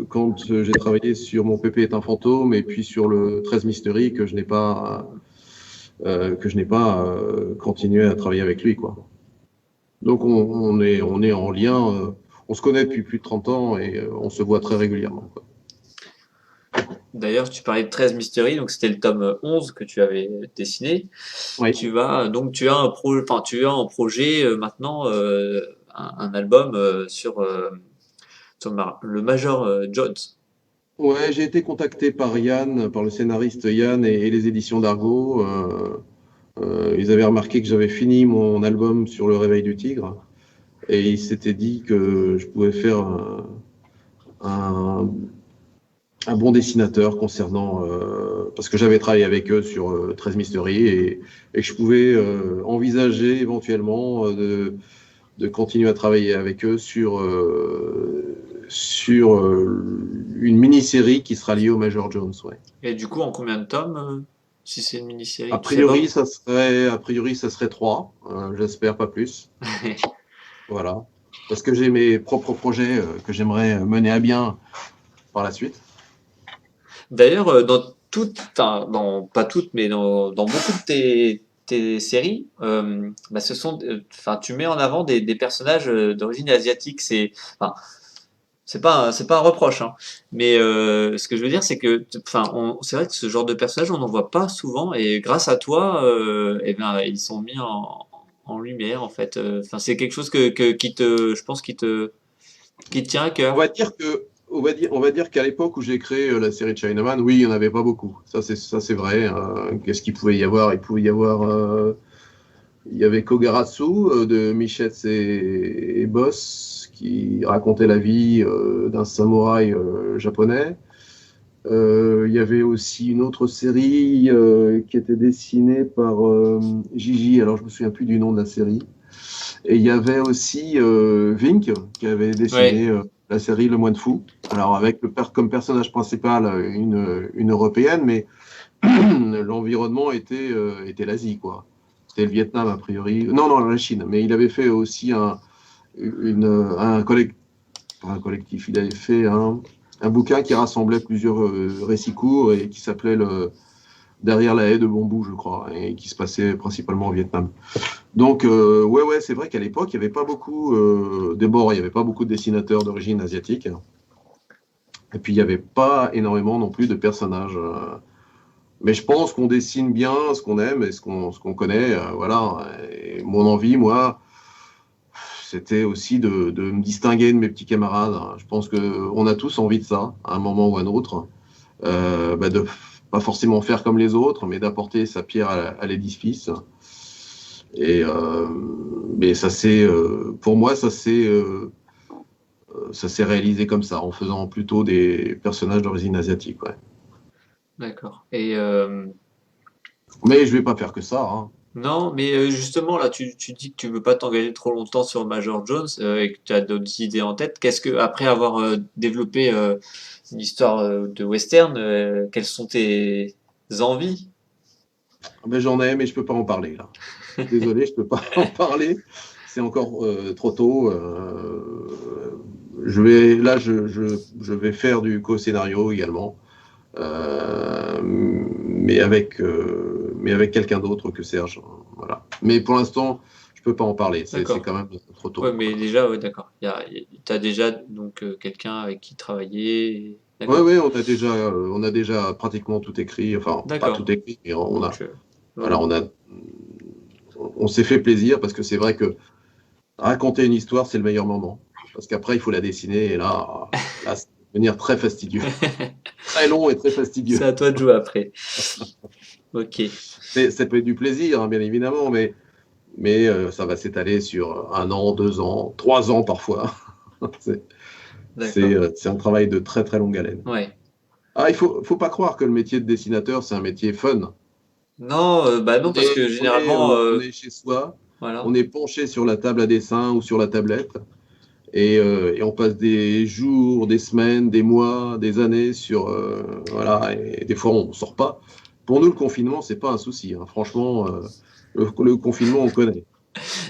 B: quand j'ai travaillé sur Mon pépé est un fantôme et puis sur le 13 Mystery que je n'ai pas continué à travailler avec lui, quoi. Donc on est en lien. On se connaît depuis plus de 30 ans et on se voit très régulièrement, quoi.
A: D'ailleurs, tu parlais de 13 Mystery, donc c'était le tome 11 que tu avais dessiné.
B: Oui.
A: Tu as tu as en projet maintenant un album sur le Major Jones.
B: Ouais, j'ai été contacté par Yann, par le scénariste Yann et les éditions d'Argo. Ils avaient remarqué que j'avais fini mon album sur le réveil du tigre et ils s'étaient dit que je pouvais faire un, un bon dessinateur concernant parce que j'avais travaillé avec eux sur 13 Mystery et que je pouvais envisager éventuellement de continuer à travailler avec eux sur une mini-série qui sera liée au Major Jones. Ouais.
A: Et du coup, en combien de tomes si c'est une mini-série, tu sais pas?
B: A priori, ça serait 3. J'espère pas plus. Voilà. Parce que j'ai mes propres projets que j'aimerais mener à bien par la suite.
A: D'ailleurs, pas toutes, mais dans beaucoup de tes séries, tu mets en avant des personnages d'origine asiatique. Enfin, c'est pas un reproche, hein. Mais ce que je veux dire, c'est que, c'est vrai que ce genre de personnages, on n'en voit pas souvent, et grâce à toi, eh bien, ils sont mis en lumière, en fait. Enfin, c'est quelque chose qui te, je pense, qui te tient à
B: On
A: cœur.
B: va dire que on va dire qu'à l'époque où j'ai créé la série Chinaman, oui, il n'y en avait pas beaucoup. Ça, c'est vrai. Qu'est-ce qu'il pouvait y avoir? Il pouvait y avoir. Il y avait Kogaratsu de Michets et Boss qui racontait la vie d'un samouraï japonais. Il y avait aussi une autre série qui était dessinée par Gigi, alors je me souviens plus du nom de la série. Et il y avait aussi Vink qui avait dessiné la série Le Moine Fou. Alors avec comme personnage principal une européenne, mais l'environnement était l'Asie, quoi. C'était le Vietnam a priori. Non, la Chine. Mais il avait fait aussi un collectif. Il avait fait un bouquin qui rassemblait plusieurs récits courts et qui s'appelait Derrière la haie de bambou, je crois, et qui se passait principalement au Vietnam. Donc, ouais, c'est vrai qu'à l'époque, il n'y avait pas beaucoup, d'abord, il n'y avait pas beaucoup de dessinateurs d'origine asiatique. Et puis, il n'y avait pas énormément non plus de personnages. Mais je pense qu'on dessine bien ce qu'on aime et ce qu'on connaît. Voilà. Et mon envie, moi, c'était aussi de me distinguer de mes petits camarades. Je pense qu'on a tous envie de ça, à un moment ou à un autre. De pas forcément faire comme les autres, mais d'apporter sa pierre à l'édifice. Et mais ça c'est, pour moi, ça s'est réalisé comme ça, en faisant plutôt des personnages d'origine asiatique. Ouais.
A: D'accord. Et
B: Mais je vais pas faire que ça. Hein.
A: non, mais justement, là, tu dis que tu veux pas t'engager trop longtemps sur Major Jones et que tu as d'autres idées en tête. Qu'est-ce que, après avoir développé une histoire de western, quelles sont tes envies?
B: Mais j'en ai, mais je peux pas en parler là. Désolé, je peux pas en parler. C'est encore trop tôt. Je vais faire du co-scénario également, mais avec quelqu'un d'autre que Serge. Voilà. Mais pour l'instant, je peux pas en parler. C'est
A: D'accord.
B: quand même trop tôt.
A: Ouais, mais déjà, ouais, d'accord. T'as déjà donc quelqu'un avec qui travailler.
B: Ouais,
A: D'accord.
B: ouais, on a déjà pratiquement tout écrit. Enfin, pas
A: D'accord.
B: tout écrit, mais on a,
A: Donc,
B: voilà, on s'est fait plaisir parce que c'est vrai que raconter une histoire, c'est le meilleur moment. Parce qu'après, il faut la dessiner et là ça va devenir très fastidieux. Très long et très fastidieux.
A: c'est à toi de jouer après. Ok.
B: Ça peut être du plaisir, hein, bien évidemment, mais ça va s'étaler sur 1 an, 2 ans, 3 ans parfois.
A: D'accord.
B: C'est un travail de très très longue haleine.
A: Ouais.
B: Ah, il faut pas croire que le métier de dessinateur, c'est un métier fun.
A: Non, bah non, parce que généralement,
B: On est chez soi,
A: voilà.
B: on est penché sur la table à dessin ou sur la tablette. Et on passe des jours, des semaines, des mois, des années sur voilà, et des fois on sort pas. Pour nous, le confinement, c'est pas un souci. Hein. Franchement, le confinement, on connaît.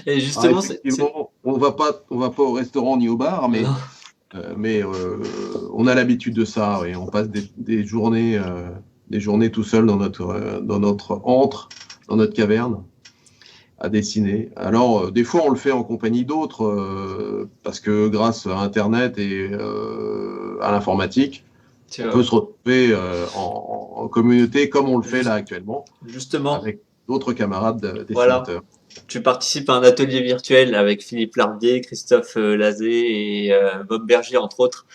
A: Et
B: Ah,
A: justement,
B: effectivement, on va pas au restaurant ni au bar, mais
A: non.
B: on a l'habitude de ça. Et on passe des journées tout seul dans notre antre, dans notre caverne, à dessiner. Alors, des fois, on le fait en compagnie d'autres, parce que grâce à Internet et à l'informatique, on peut se retrouver en communauté comme on le fait là actuellement,
A: Justement,
B: avec d'autres camarades
A: voilà.
B: dessinateurs.
A: Tu participes à un atelier virtuel avec Philippe Larbier, Christophe Lazé et Bob Berger, entre autres.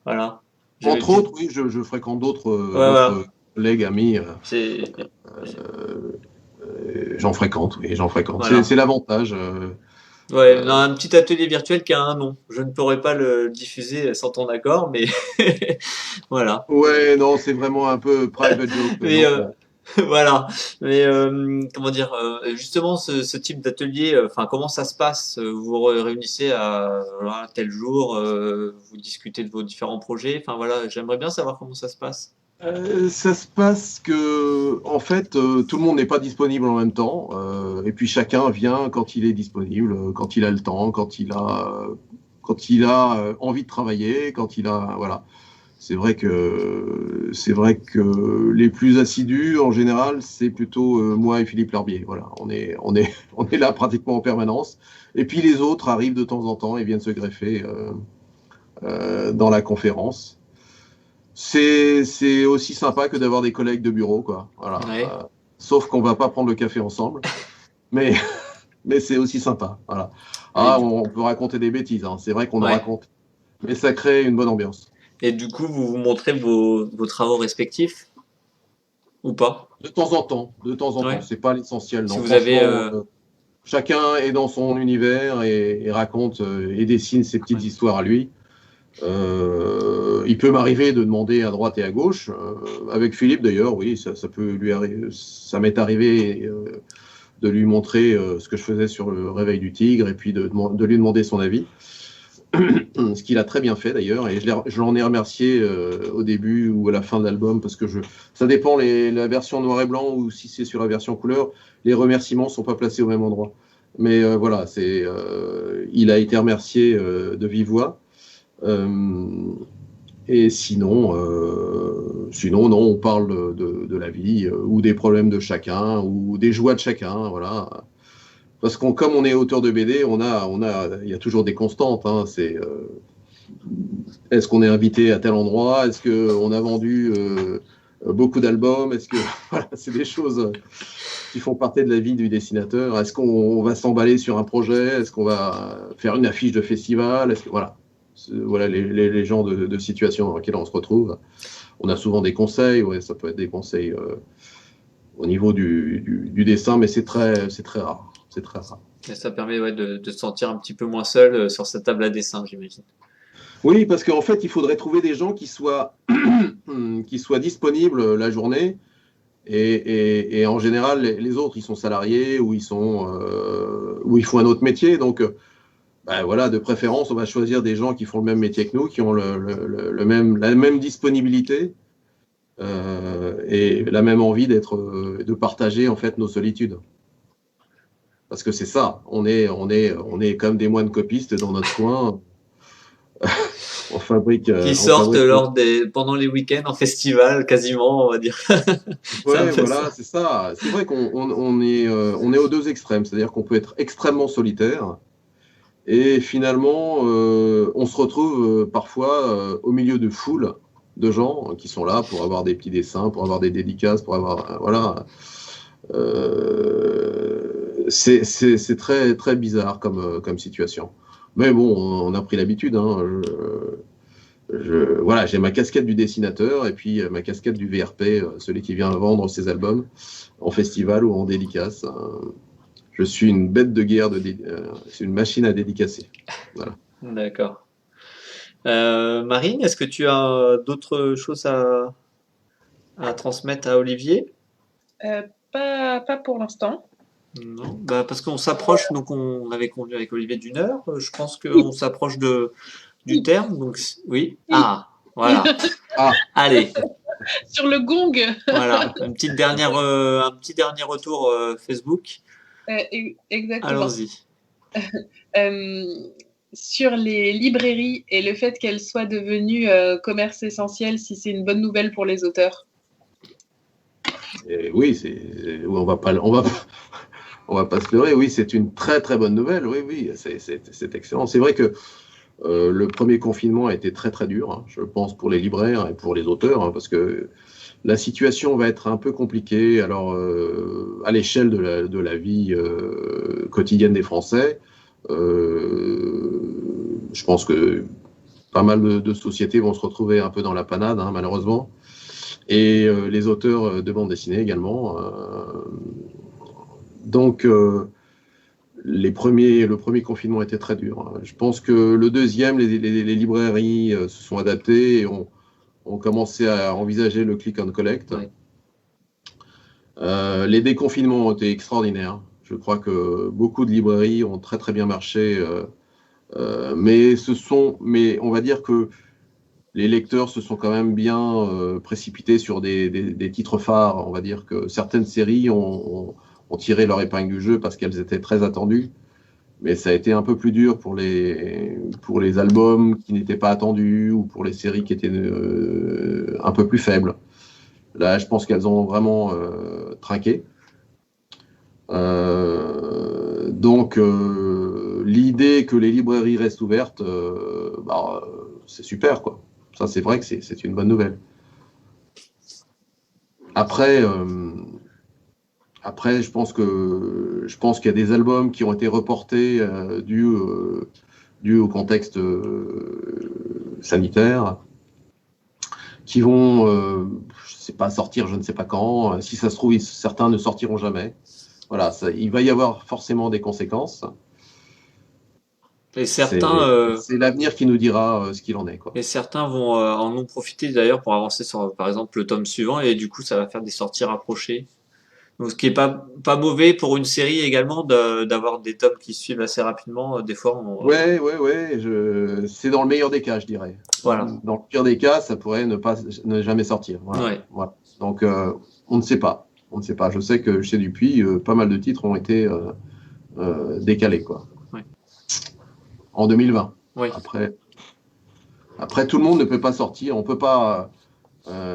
A: Voilà.
B: Entre autres, oui, je fréquente d'autres
A: voilà.
B: collègues, amis.
A: C'est
B: J'en fréquente, oui, j'en fréquente.
A: voilà.
B: C'est l'avantage.
A: Ouais, on a un petit atelier virtuel qui a un nom. Je ne pourrais pas le diffuser sans ton accord, mais voilà.
B: Ouais, non, c'est vraiment un peu private joke.
A: Mais voilà. Mais comment dire, justement, ce type d'atelier, enfin, comment ça se passe? Vous vous réunissez à voilà, tel jour, vous discutez de vos différents projets. Enfin voilà, j'aimerais bien savoir comment ça se passe.
B: Ça se passe que, en fait, tout le monde n'est pas disponible en même temps, et puis chacun vient quand il est disponible, quand il a le temps, quand il a envie de travailler, quand il a, voilà. C'est vrai que les plus assidus, en général, c'est plutôt moi et Philippe Larbier. Voilà, on est là pratiquement en permanence. Et puis les autres arrivent de temps en temps et viennent se greffer dans la conférence. C'est aussi sympa que d'avoir des collègues de bureau, quoi. Voilà.
A: Ouais.
B: Sauf qu'on va pas prendre le café ensemble, mais c'est aussi sympa. Voilà. Ah, on peut raconter des bêtises, hein. C'est vrai qu'on en raconte, mais ça crée une bonne ambiance.
A: Et du coup, vous vous montrez vos travaux respectifs ou pas?
B: De temps en temps, de temps en temps.
A: Ouais.
B: C'est pas l'essentiel,
A: Si
B: non.
A: vous avez,
B: Franchement, chacun est dans son univers et raconte et dessine ses petites
A: ouais.
B: histoires à lui. Il peut m'arriver de demander à droite et à gauche. Avec Philippe, d'ailleurs, oui, ça peut lui arriver. Ça m'est arrivé de lui montrer ce que je faisais sur le réveil du tigre et puis de lui demander son avis. Ce qu'il a très bien fait d'ailleurs, et je l'en ai remercié au début ou à la fin de l'album, parce que ça dépend la version noir et blanc ou si c'est sur la version couleur, les remerciements ne sont pas placés au même endroit. Mais voilà, il a été remercié de vive voix. Et sinon, non, on parle de la vie ou des problèmes de chacun ou des joies de chacun, voilà. Parce comme on est auteur de BD, il y a toujours des constantes. Hein, est-ce qu'on est invité à tel endroit? Est-ce qu'on a vendu beaucoup d'albums? Voilà, c'est des choses qui font partie de la vie du dessinateur. Est-ce qu'on va s'emballer sur un projet? Est-ce qu'on va faire une affiche de festival? Voilà les genres de situations dans lesquelles on se retrouve. On a souvent des conseils. Ouais, ça peut être des conseils au niveau du dessin, mais c'est très rare. C'est très rare.
A: Et ça permet de se sentir un petit peu moins seul sur sa table à dessin, j'imagine.
B: Oui, parce qu'en fait, il faudrait trouver des gens qui soient disponibles la journée. Et en général, les autres, ils sont salariés ou ils font un autre métier. Donc, voilà, de préférence, on va choisir des gens qui font le même métier que nous, qui ont la même disponibilité et la même envie de partager en fait nos solitudes. Parce que c'est ça, on est comme des moines copistes dans notre coin. On fabrique.
A: Qui sortent pendant les week-ends en festival, quasiment, on va dire.
B: Ouais, voilà, c'est ça. C'est vrai qu'on est aux deux extrêmes, c'est-à-dire qu'on peut être extrêmement solitaire et finalement, on se retrouve parfois au milieu de foules de gens qui sont là pour avoir des petits dessins, pour avoir des dédicaces, pour avoir voilà. C'est très très bizarre comme situation. Mais bon, on a pris l'habitude. Hein. Voilà, j'ai ma casquette du dessinateur et puis ma casquette du VRP, celui qui vient vendre ses albums en festival ou en dédicace. Je suis une bête de guerre, c'est une machine à dédicacer. Voilà.
A: D'accord. Marine, est-ce que tu as d'autres choses à transmettre à Olivier?
C: Pas pour l'instant.
A: Non, parce qu'on s'approche, donc on avait convenu avec Olivier d'une heure. Je pense qu'on s'approche du terme, donc oui. Ah, voilà. Allez.
C: Sur le gong.
A: Voilà, un petit dernier retour Facebook.
C: Exactement.
A: Allons-y.
C: Sur les librairies et le fait qu'elles soient devenues commerce essentiel, si c'est une bonne nouvelle pour les auteurs.
B: Et oui, on va pas se leurrer. Oui, c'est une très très bonne nouvelle. Oui, c'est excellent. C'est vrai que le premier confinement a été très très dur, hein, je pense, pour les libraires et pour les auteurs, hein, parce que la situation va être un peu compliquée. Alors, à l'échelle de la vie quotidienne des Français, je pense que pas mal de sociétés vont se retrouver un peu dans la panade, hein, malheureusement. Et les auteurs de bande dessinée également. Donc, le premier confinement était très dur. Je pense que le deuxième, les librairies se sont adaptées et ont commencé à envisager le click and collect.
A: Ouais.
B: Les déconfinements ont été extraordinaires. Je crois que beaucoup de librairies ont très très bien marché, mais on va dire que les lecteurs se sont quand même bien précipités sur des titres phares. On va dire que certaines séries ont tiré leur épingle du jeu parce qu'elles étaient très attendues. Mais ça a été un peu plus dur pour les albums qui n'étaient pas attendus ou pour les séries qui étaient un peu plus faibles. Là, je pense qu'elles ont vraiment trinqué. Donc, l'idée que les librairies restent ouvertes, c'est super, quoi. Ça, c'est vrai que c'est une bonne nouvelle. Après, je pense qu'il y a des albums qui ont été reportés dû au contexte sanitaire. qui vont, je sais pas, sortir, je ne sais pas quand. Si ça se trouve, certains ne sortiront jamais. Voilà, il va y avoir forcément des conséquences.
A: Et certains,
B: C'est l'avenir qui nous dira ce qu'il en est, quoi.
A: et certains vont en ont profité d'ailleurs pour avancer sur, par exemple, le tome suivant, et du coup, ça va faire des sorties rapprochées. Donc, ce qui est pas mauvais pour une série également d'avoir des tomes qui suivent assez rapidement. Des fois,
B: Ouais, c'est dans le meilleur des cas, je dirais.
A: voilà.
B: Dans le pire des cas, ça pourrait ne jamais sortir. Voilà.
A: Ouais.
B: Voilà. Donc, on ne sait pas. On ne sait pas. Je sais que chez Dupuis, pas mal de titres ont été décalés, quoi.
A: Ouais.
B: En 2020.
A: Oui.
B: Après, tout le monde ne peut pas sortir. On ne peut pas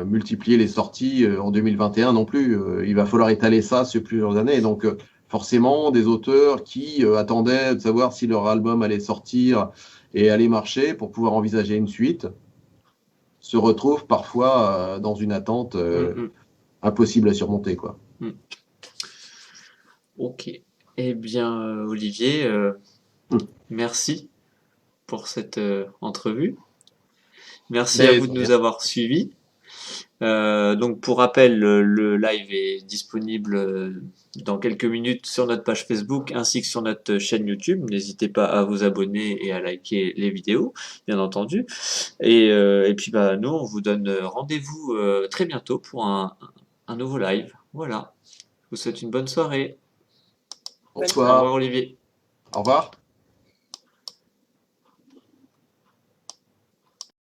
B: multiplier les sorties en 2021 non plus. Il va falloir étaler ça sur plusieurs années. Donc, forcément, des auteurs qui attendaient de savoir si leur album allait sortir et allait marcher pour pouvoir envisager une suite se retrouvent parfois dans une attente impossible à surmonter, quoi.
A: Ok. Eh bien, Olivier, merci pour cette entrevue. Merci à vous de nous avoir suivis. Donc pour rappel, le live est disponible dans quelques minutes sur notre page Facebook ainsi que sur notre chaîne YouTube. N'hésitez pas à vous abonner et à liker les vidéos, bien entendu. Et puis nous on vous donne rendez-vous très bientôt pour un nouveau live. Voilà. Je vous souhaite une bonne soirée.
B: Bonsoir.
A: Au revoir Olivier.
B: Au revoir.